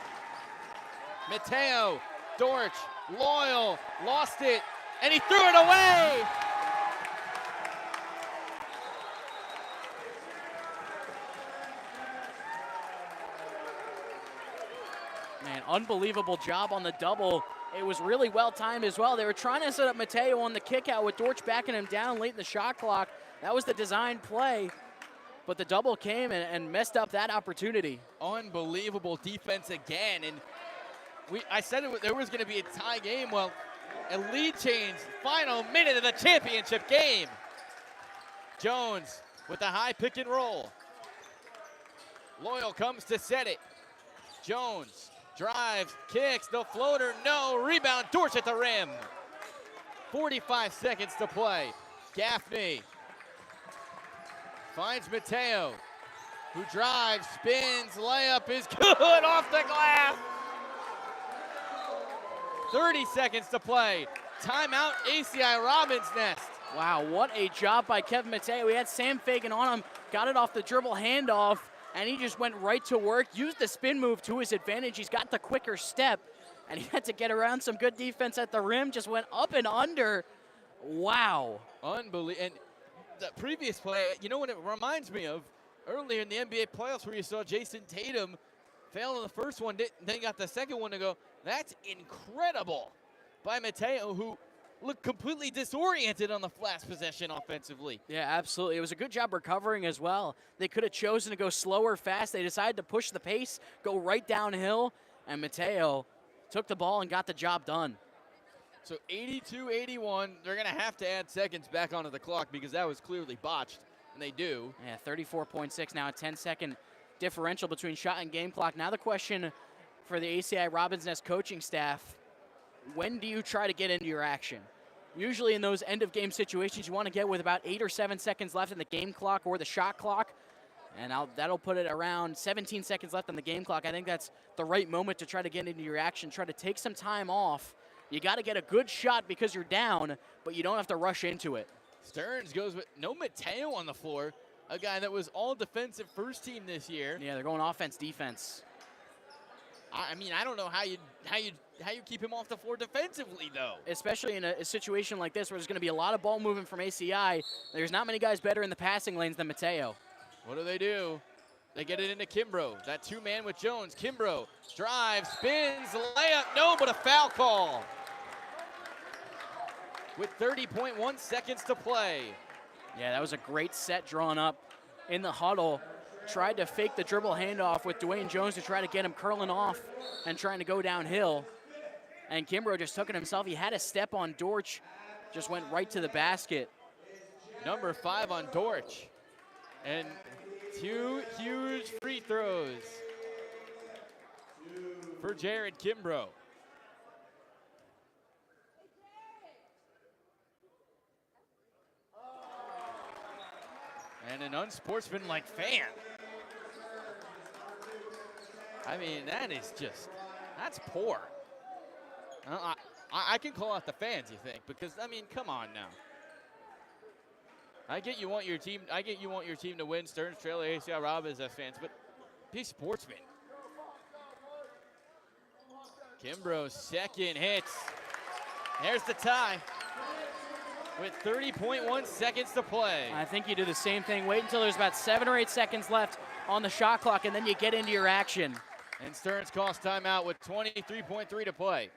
Mateo, Dortch, Loyal, lost it, and he threw it away. Man, unbelievable job on the double. It was really well timed as well. They were trying to set up Mateo on the kick out with Dortch backing him down late in the shot clock. That was the design play, but the double came and messed up that opportunity. Unbelievable defense again, and I said there was going to be a tie game. Well, a lead change, final minute of the championship game. Jones with the high pick and roll. Loyal comes to set it. Jones drives, kicks, the floater, no. Rebound, Dortch at the rim. 45 seconds to play. Gaffney finds Mateo, who drives, spins, layup is good off the glass. 30 seconds to play. Timeout, ACI Robbins Nest. Wow, what a job by Kevin Mateo. He had Sam Fagan on him, got it off the dribble handoff, and he just went right to work, used the spin move to his advantage. He's got the quicker step, and he had to get around some good defense at the rim, just went up and under. Wow. Unbelievable. And the previous play, you know what it reminds me of? Earlier in the NBA playoffs where you saw Jason Tatum fail on the first one, then got the second one to go. That's incredible by Mateo, who looked completely disoriented on the last possession offensively. Yeah, absolutely. It was a good job recovering as well. They could have chosen to go slow or fast. They decided to push the pace, go right downhill, and Mateo took the ball and got the job done. So 82-81, they're going to have to add seconds back onto the clock because that was clearly botched, and they do. Yeah, 34.6 now, a 10-second differential between shot and game clock. Now the question for the ACI Robbins Nest coaching staff, when do you try to get into your action? Usually in those end-of-game situations, you want to get with about 8 or 7 seconds left in the game clock or the shot clock, and that'll put it around 17 seconds left on the game clock. I think that's the right moment to try to get into your action, try to take some time off. You got to get a good shot because you're down, but you don't have to rush into it. Stearns goes with no Mateo on the floor, a guy that was all defensive first team this year. Yeah, they're going offense, defense. I mean, I don't know how you keep him off the floor defensively, though. Especially in a situation like this where there's going to be a lot of ball movement from ACI. There's not many guys better in the passing lanes than Mateo. What do? They get it into Kimbrough. That two-man with Jones. Kimbrough drives, spins, layup, no, but a foul call. With 30.1 seconds to play. Yeah, that was a great set drawn up in the huddle. Tried to fake the dribble handoff with Dwayne Jones to try to get him curling off and trying to go downhill. And Kimbrough just took it himself. He had a step on Dortch, just went right to the basket. Number 5 on Dortch. And 2 huge free throws for Jared Kimbrough. And an unsportsmanlike fan. I mean, that's poor. I can call out the fans, you think, because, I mean, come on now. I get you want your team to win, Stearns Trail, ACI Robbins as fans, but be sportsmen. Kimbrough's second hits. There's the tie with 30.1 seconds to play. I think you do the same thing. Wait until there's about 7 or 8 seconds left on the shot clock, and then you get into your action. And Stearns calls timeout with 23.3 to play.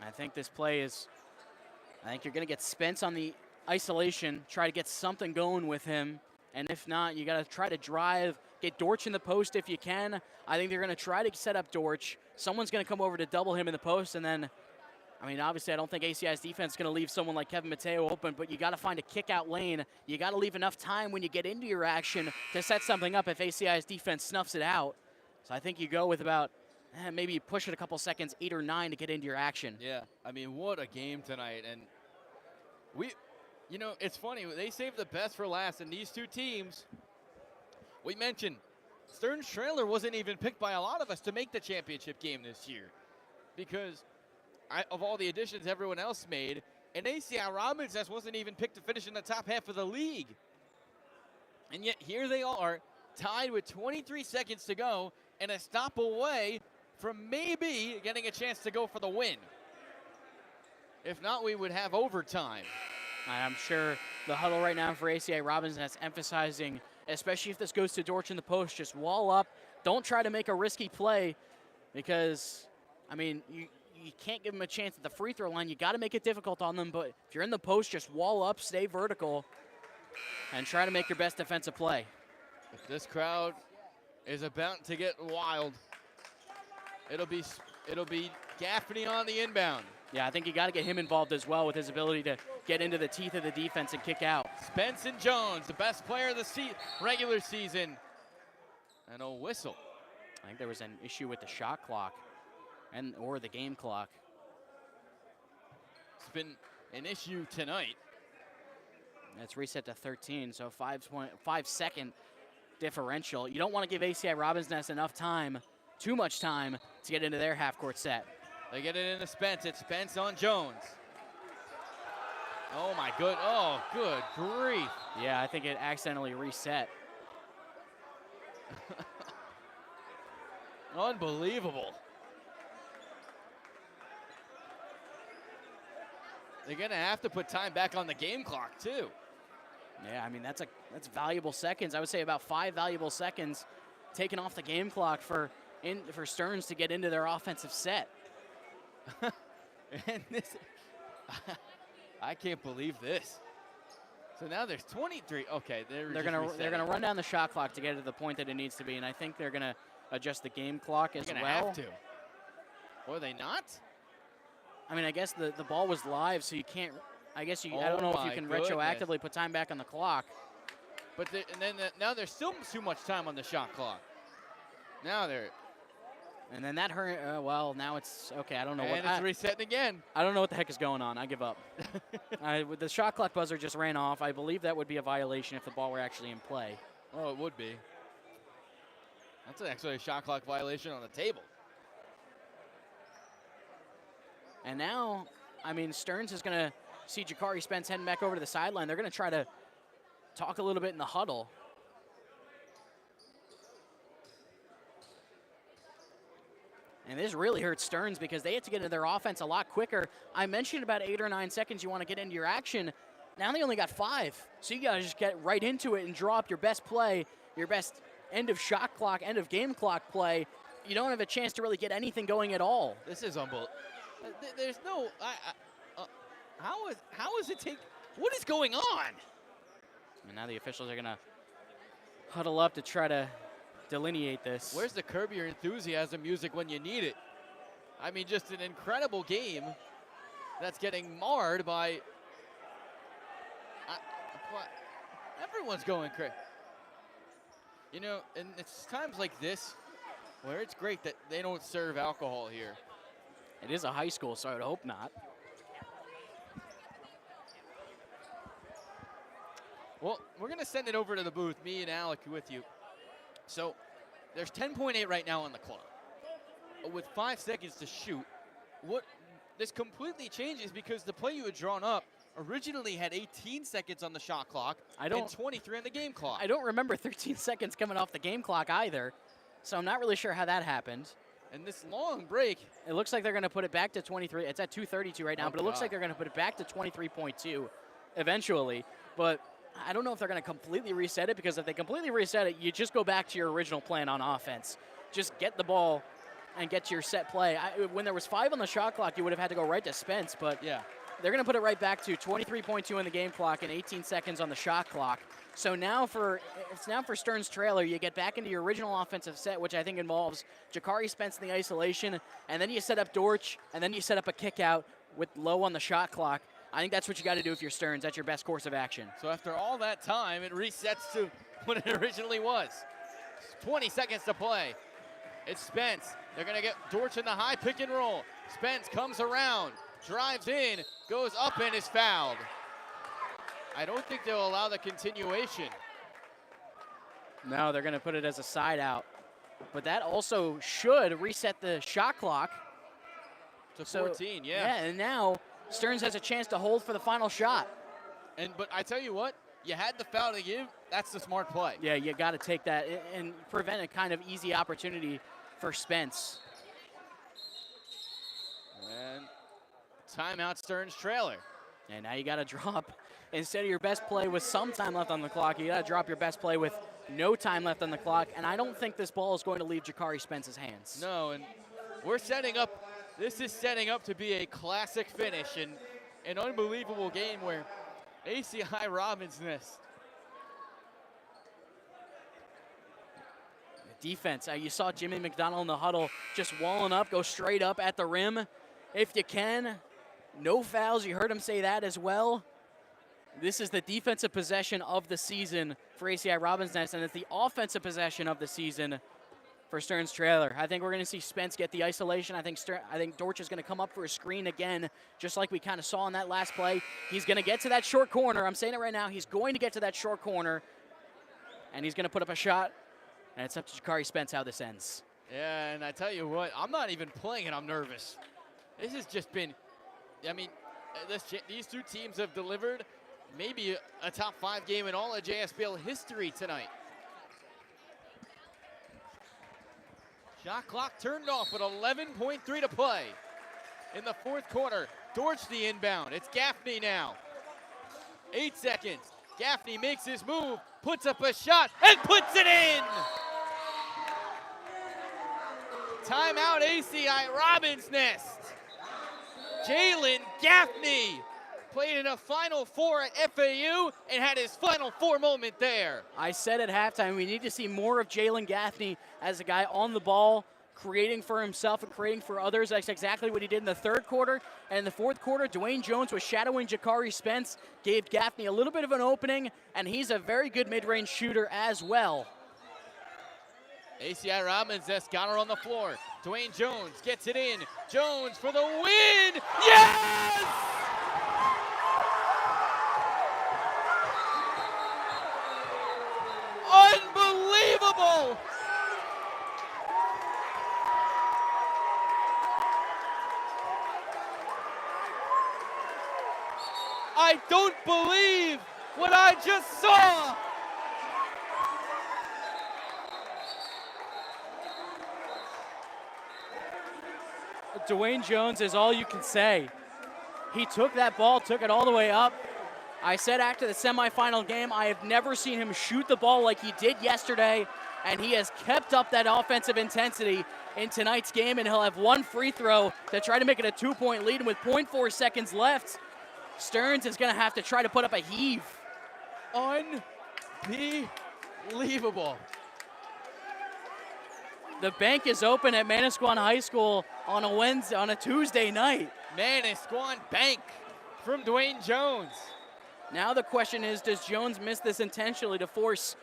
I think this play is, I think you're going to get Spence on the isolation, try to get something going with him. And if not, you got to try to drive, get Dortch in the post if you can. I think they're going to try to set up Dortch. Someone's going to come over to double him in the post, and then, I mean, obviously I don't think ACI's defense is going to leave someone like Kevin Mateo open, but you got to find a kick-out lane. You got to leave enough time when you get into your action to set something up if ACI's defense snuffs it out. So I think you go with about, maybe you push it a couple seconds, 8 or 9 to get into your action. Yeah, I mean, what a game tonight. And you know, it's funny, they saved the best for last, and these two teams, we mentioned, Stearns Trailer wasn't even picked by a lot of us to make the championship game this year because of all the additions everyone else made, and ACI Robbins wasn't even picked to finish in the top half of the league. And yet here they are, tied with 23 seconds to go and a stop away from maybe getting a chance to go for the win. If not, we would have overtime. I'm sure the huddle right now for ACI Robbins is emphasizing, especially if this goes to Dortch in the post, just wall up. Don't try to make a risky play because, I mean, you can't give them a chance at the free throw line. You got to make it difficult on them, but if you're in the post, just wall up, stay vertical, and try to make your best defensive play. If this crowd is about to get wild, it'll be Gaffney on the inbound. Yeah, I think you got to get him involved as well with his ability to get into the teeth of the defense and kick out. Spence and Jones, the best player of the regular season. And a whistle. I think there was an issue with the shot clock or the game clock. It's been an issue tonight. It's reset to 13, so 5-second differential. You don't want to give ACI Robins Nest enough time, too much time, to get into their half-court set. They get it into Spence. It's Spence on Jones. Oh my good grief. Yeah, I think it accidentally reset. Unbelievable. They're gonna have to put time back on the game clock too. Yeah, I mean that's valuable seconds. I would say about 5 valuable seconds taken off the game clock for Stearns to get into their offensive set. And this, I can't believe this. So now there's 23. Okay, they're gonna run down the shot clock to get it to the point that it needs to be, and I think they're gonna adjust the game clock as well. They're gonna have to. Or are they not? I mean, I guess the ball was live, so you can't. I guess I don't know if you can retroactively put time back on the clock. But now there's still too much time on the shot clock. Now they're. And then that hurt. Well, now it's okay. I don't know and it's resetting again. I don't know what the heck is going on. I give up. The shot clock buzzer just ran off. I believe that would be a violation if the ball were actually in play. Oh, it would be. That's actually a shot clock violation on the table. And now, I mean, Stearns is going to see Jakari Spence heading back over to the sideline. They're going to try to talk a little bit in the huddle. And this really hurts Stearns because they had to get into their offense a lot quicker. I mentioned about 8 or 9 seconds you want to get into your action. Now they only got 5. So you got to just get right into it and draw up your best play, your best end of shot clock, end of game clock play. You don't have a chance to really get anything going at all. This is unbelievable. There's no. How is it take? What is going on? And now the officials are going to huddle up to try to delineate this. Where's the Curb Your Enthusiasm music when you need it? I mean, just an incredible game that's getting marred by. Everyone's going crazy. You know, and it's times like this where it's great that they don't serve alcohol here. It is a high school, so I would hope not. Well, we're going to send it over to the booth, me and Alec with you. So there's 10.8 right now on the clock. With 5 seconds to shoot, what this completely changes because the play you had drawn up originally had 18 seconds on the shot clock and 23 on the game clock. I don't remember 13 seconds coming off the game clock either, so I'm not really sure how that happened. And this long break. It looks like they're going to put it back to 23. It's at 2:32 right now, but it looks like they're going to put it back to 23.2 eventually. But I don't know if they're going to completely reset it, because if they completely reset it, you just go back to your original plan on offense. Just get the ball and get to your set play. When there was 5 on the shot clock, you would have had to go right to Spence, but yeah, they're going to put it right back to 23.2 on the game clock and 18 seconds on the shot clock. So now it's now for Stearns trailer, you get back into your original offensive set, which I think involves Jakari Spence in the isolation, and then you set up Dortch, and then you set up a kick out with low on the shot clock. I think that's what you got to do if you're Stearns. That's your best course of action. So after all that time, it resets to what it originally was. 20 seconds to play. It's Spence. They're going to get Dortch in the high pick and roll. Spence comes around, drives in, goes up and is fouled. I don't think they'll allow the continuation. No, they're going to put it as a side out. But that also should reset the shot clock. To 14, yeah. Yeah, and now Stearns has a chance to hold for the final shot. But I tell you what, you had the foul to give. That's the smart play. Yeah, you got to take that and prevent a kind of easy opportunity for Spence. And timeout, Stearns trailer. And now you got to drop, instead of your best play with some time left on the clock, you got to drop your best play with no time left on the clock. And I don't think this ball is going to leave Jakari Spence's hands. No, and we're setting up, this is setting up to be a classic finish and an unbelievable game where ACI Robins Nest. Defense, you saw Jimmy McDonald in the huddle just walling up, go straight up at the rim if you can. No fouls, you heard him say that as well. This is the defensive possession of the season for ACI Robbins Nest, and it's the offensive possession of the season for Stearns Trailer. I think we're going to see Spence get the isolation. I think Dortch is going to come up for a screen again, just like we kind of saw in that last play. He's going to get to that short corner. I'm saying it right now. He's going to get to that short corner, and he's going to put up a shot, and it's up to Jakari Spence how this ends. Yeah, and I tell you what, I'm not even playing it. I'm nervous. This has just been, I mean, these two teams have delivered maybe a top 5 game in all of JSBL history tonight. Shot clock turned off with 11.3 to play in the fourth quarter. Dortch the inbound. It's Gaffney now. 8 seconds. Gaffney makes his move, puts up a shot, and puts it in! Timeout ACI Robbins Nest. Jalen Gaffney played in a Final Four at FAU and had his Final Four moment there. I said at halftime we need to see more of Jalen Gaffney as a guy on the ball, creating for himself and creating for others. That's exactly what he did in the third quarter. And in the fourth quarter, Dwayne Jones was shadowing Jakari Spence, gave Gaffney a little bit of an opening, and he's a very good mid-range shooter as well. ACI Robbins Nest got her on the floor. Dwayne Jones gets it in. Jones for the win! Yes! Unbelievable! I don't believe what I just saw! Dwayne Jones is all you can say. He took that ball, took it all the way up. I said after the semifinal game, I have never seen him shoot the ball like he did yesterday, and he has kept up that offensive intensity in tonight's game, and he'll have one free throw to try to make it a 2-point lead, and with 0.4 seconds left, Stearns is going to have to try to put up a heave. Unbelievable. The bank is open at Manasquan High School on a Tuesday night. Manasquan Bank from Dwayne Jones. Now the question is, does Jones miss this intentionally to force?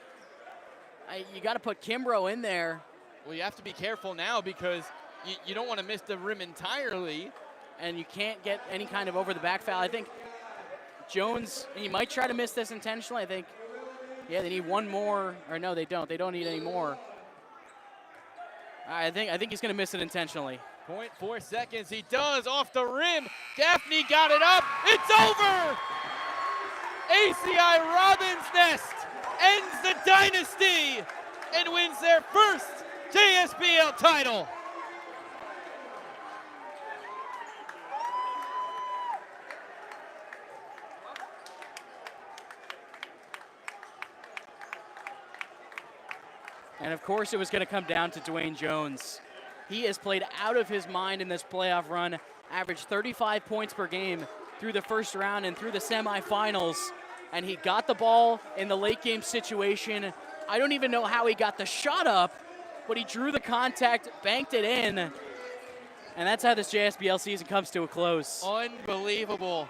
You got to put Kimbrough in there. Well, you have to be careful now because you don't want to miss the rim entirely. And you can't get any kind of over the back foul. I think Jones, he might try to miss this intentionally. I think, yeah, they need one more. Or no, they don't. They don't need any more. I think he's going to miss it intentionally. 0.4 seconds. He does off the rim. Gaffney got it up. It's over. ACI Robbins Nest ends the dynasty and wins their first JSBL title. And of course, it was going to come down to Dwayne Jones. He has played out of his mind in this playoff run, averaged 35 points per game through the first round and through the semifinals. And he got the ball in the late game situation. I don't even know how he got the shot up, but he drew the contact, banked it in. And that's how this JSBL season comes to a close. Unbelievable.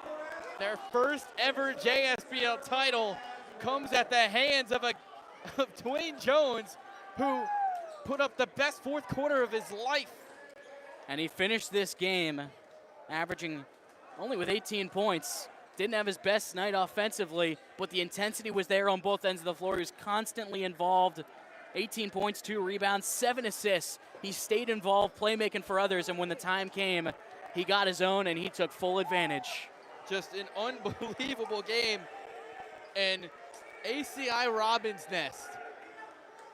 Their first ever JSBL title comes at the hands of Dwayne Jones, who put up the best fourth quarter of his life. And he finished this game averaging only with 18 points. Didn't have his best night offensively, but the intensity was there on both ends of the floor. He was constantly involved. 18 points, 2 rebounds, 7 assists. He stayed involved, playmaking for others, and when the time came, he got his own and he took full advantage. Just an unbelievable game. And ACI Robbins Nest,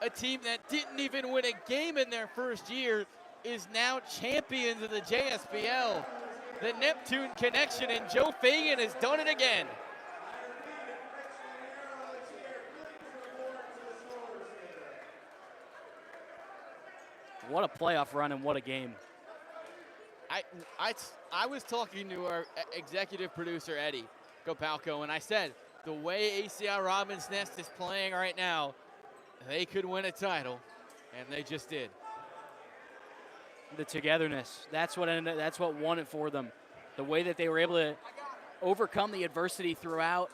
a team that didn't even win a game in their first year, is now champions of the JSBL. The Neptune connection, and Joe Fagan has done it again. What a playoff run and what a game. I was talking to our executive producer, Eddie Gopalco, and I said, the way ACI Robbins Nest is playing right now, they could win a title, and they just did. The togetherness, that's what won it for them. The way that they were able to overcome the adversity throughout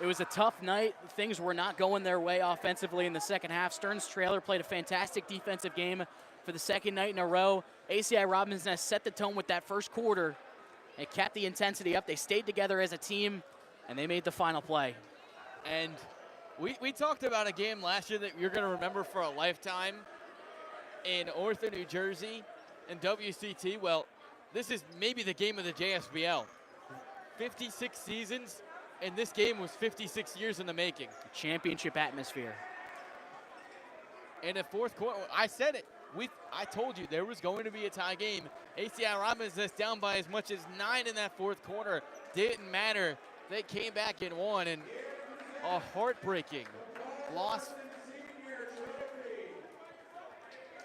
It was a tough night. Things were not going their way offensively in the second half. Stearns Trailer played a fantastic defensive game for the second night in a row. ACI Robinson has set the tone with that first quarter. They kept the intensity up. They stayed together as a team, and they made the final play. And we talked about a game last year that you're going to remember for a lifetime in Ortho, New Jersey, and WCT. Well, this is maybe the game of the JSBL. 56 seasons, and this game was 56 years in the making. Championship atmosphere. In the fourth quarter, I said it. I told you there was going to be a tie game. ACI Robinson is down by as much as 9 in that fourth quarter. Didn't matter. They came back and won, and a heartbreaking loss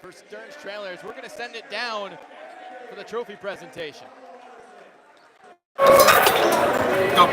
for Stearns Trailers. We're going to send it down for the trophy presentation. Go.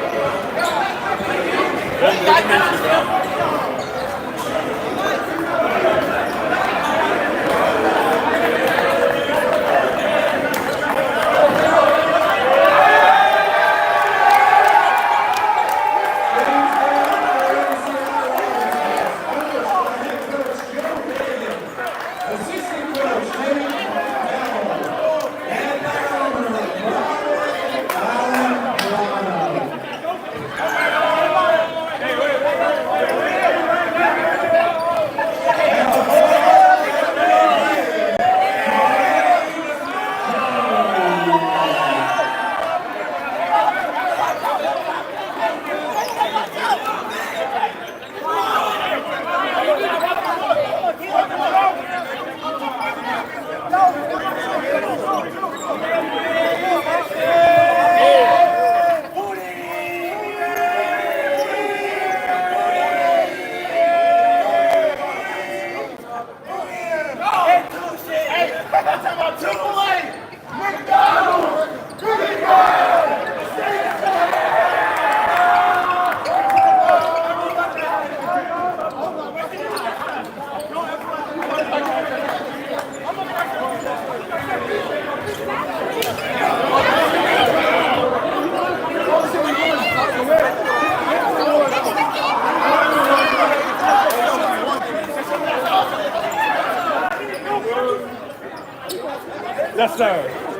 Yes, sir.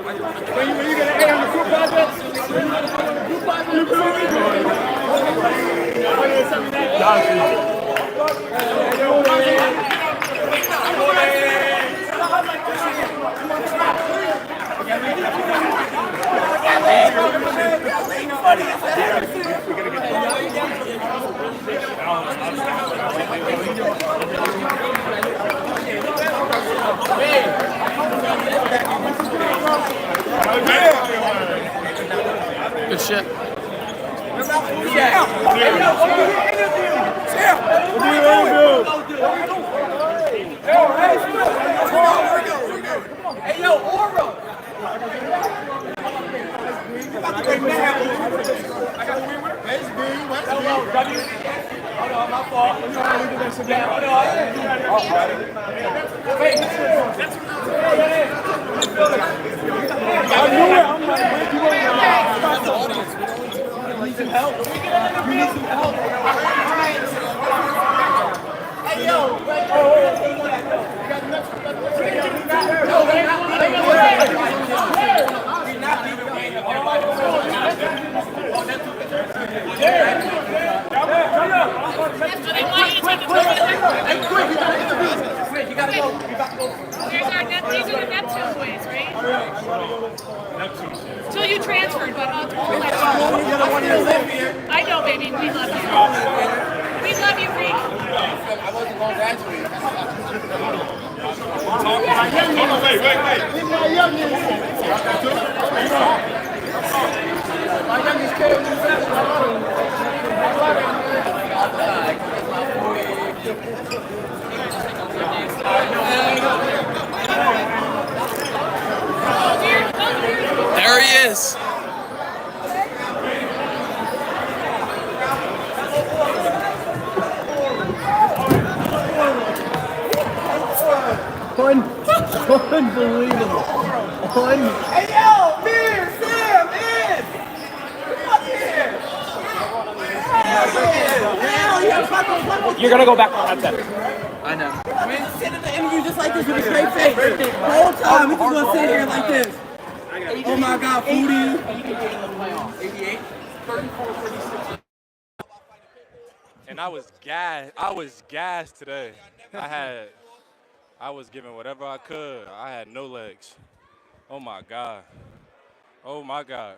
When you get an A on the group project, Good shit. Hey, yo, Oro! Hold on, my fault. Hold on. Wait, need some help. You need some help. Hey, yo. You gotta go. These are the Neptune boys, right? Till you transferred, but not all that. I know, baby. We love you. We love you, Reek. I wasn't going to graduate. My youngest kid There he is. Unbelievable. Hey, yo, man, Sam, Ed! Come up here! You're gonna go back on that. I know. Man, sit at the interview just like this with a straight face. The whole time, we just gonna sit here like this. Oh my God, Foodie. 88, 34, 36. And I was gassed today. I was giving whatever I could. I had no legs. Oh my God. Oh my God.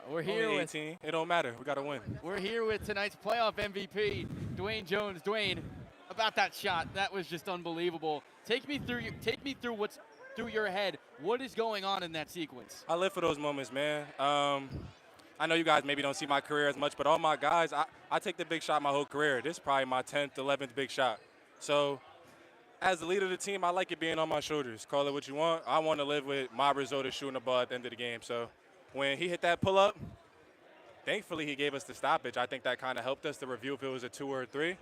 We're here Only with 18. It don't matter. We gotta win. We're here with tonight's playoff MVP, Dwayne Jones. Dwayne, about that shot, that was just unbelievable. Take me through what's through your head. What is going on in that sequence? I live for those moments, man. I know you guys maybe don't see my career as much, but all my guys, I take the big shot my whole career. This is probably my 10th, 11th big shot. So as the leader of the team, I like it being on my shoulders. Call it what you want. I want to live with my result of shooting the ball at the end of the game. So when he hit that pull-up, thankfully he gave us the stoppage. I think that kind of helped us to review if it was a 2 or a 3.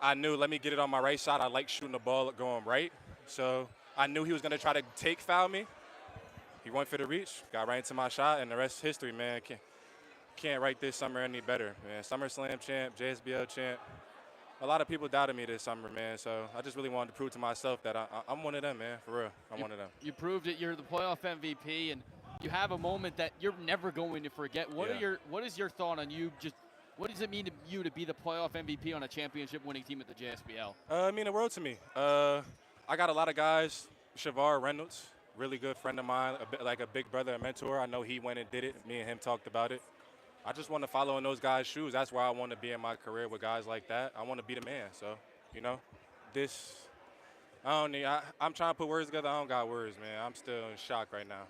I knew, let me get it on my right side. I like shooting the ball going right. So I knew he was going to try to foul me. He went for the reach, got right into my shot, and the rest is history, man. Can't write this summer any better, man. SummerSlam champ, JSBL champ. A lot of people doubted me this summer, man. So I just really wanted to prove to myself that I'm one of them, man. For real, I'm one of them. You proved it. You're the playoff MVP, and you have a moment that you're never going to forget. What is your thought on you? Just what does it mean to you to be the playoff MVP on a championship-winning team at the JSBL? It mean the world to me. I got a lot of guys. Shavar Reynolds, really good friend of mine, like a big brother, a mentor. I know he went and did it. Me and him talked about it. I just want to follow in those guys' shoes. That's where I want to be in my career with guys like that. I want to be the man. So, you know, I'm trying to put words together. I don't got words, man. I'm still in shock right now.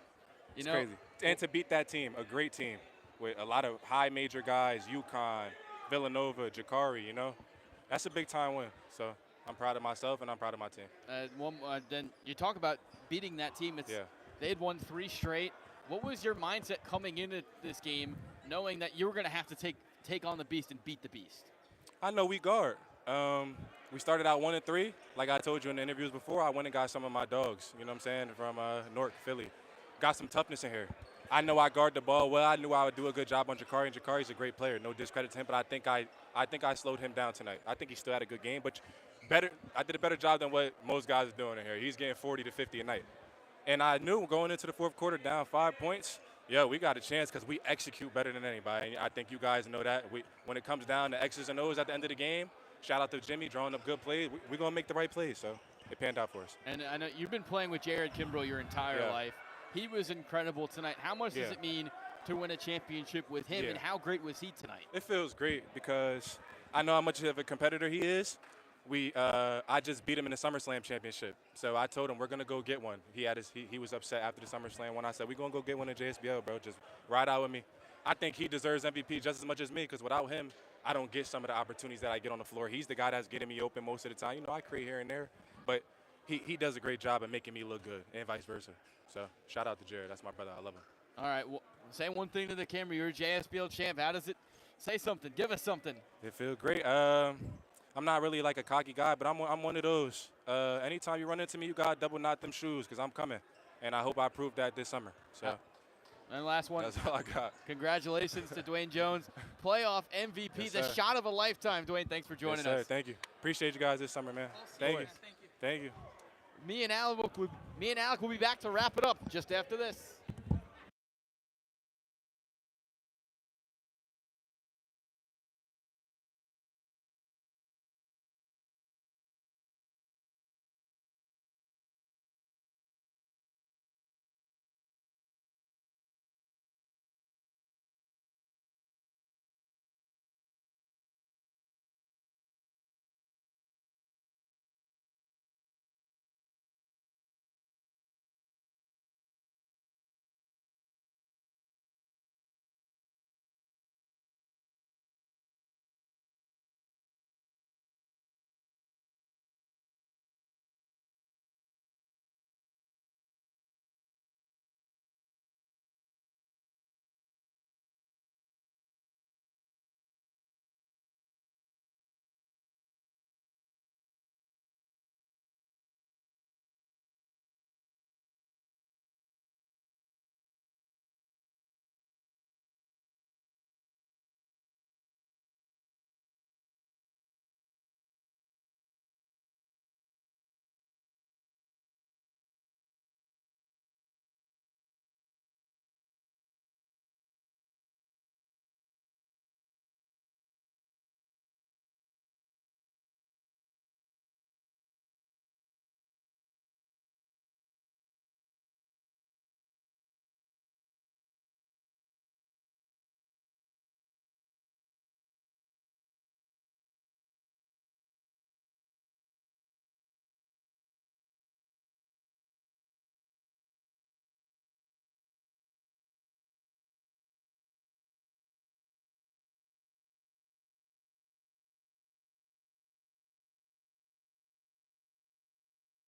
It's crazy. And to beat that team, a great team with a lot of high major guys, UConn, Villanova, Jakari, you know, that's a big time win. So I'm proud of myself and I'm proud of my team. Then you talk about beating that team. They had won 3 straight. What was your mindset coming into this game, knowing that you were going to have to take on the beast and beat the beast? I know we guard. We started out 1-3. Like I told you in the interviews before, I went and got some of my dogs, you know what I'm saying, from Newark, Philly. Got some toughness in here. I know I guard the ball well. I knew I would do a good job on Jakari, and Jakari's a great player. No discredit to him, but I think I slowed him down tonight. I think he still had a good game, but I did a better job than what most guys are doing in here. He's getting 40 to 50 a night. And I knew going into the fourth quarter down 5 points, we got a chance because we execute better than anybody. I think you guys know that. When it comes down to X's and O's at the end of the game, shout out to Jimmy drawing up good plays. We're going to make the right plays, so it panned out for us. And I know you've been playing with Jared Kimbrough your entire life. He was incredible tonight. How much does it mean to win a championship with him, and how great was he tonight? It feels great because I know how much of a competitor he is. I just beat him in the SummerSlam championship. So I told him we're going to go get one. He was upset after the SummerSlam when I said, we're going to go get one in JSBL, bro. Just ride out with me. I think he deserves MVP just as much as me because without him, I don't get some of the opportunities that I get on the floor. He's the guy that's getting me open most of the time. You know, I create here and there, but he does a great job at making me look good and vice versa. So shout out to Jared. That's my brother. I love him. All right. Well, say one thing to the camera. You're a JSBL champ. How does it – say something. Give us something. It feels great. I'm not really like a cocky guy, but I'm one of those. Anytime you run into me, you got to double knot them shoes because I'm coming. And I hope I prove that this summer. So. And last one. That's all I got. Congratulations to Dwayne Jones, playoff MVP, yes, the shot of a lifetime. Dwayne, thanks for joining us. Thank you. Appreciate you guys this summer, man. Thank you. Thank you. Me and Alec will be back to wrap it up just after this.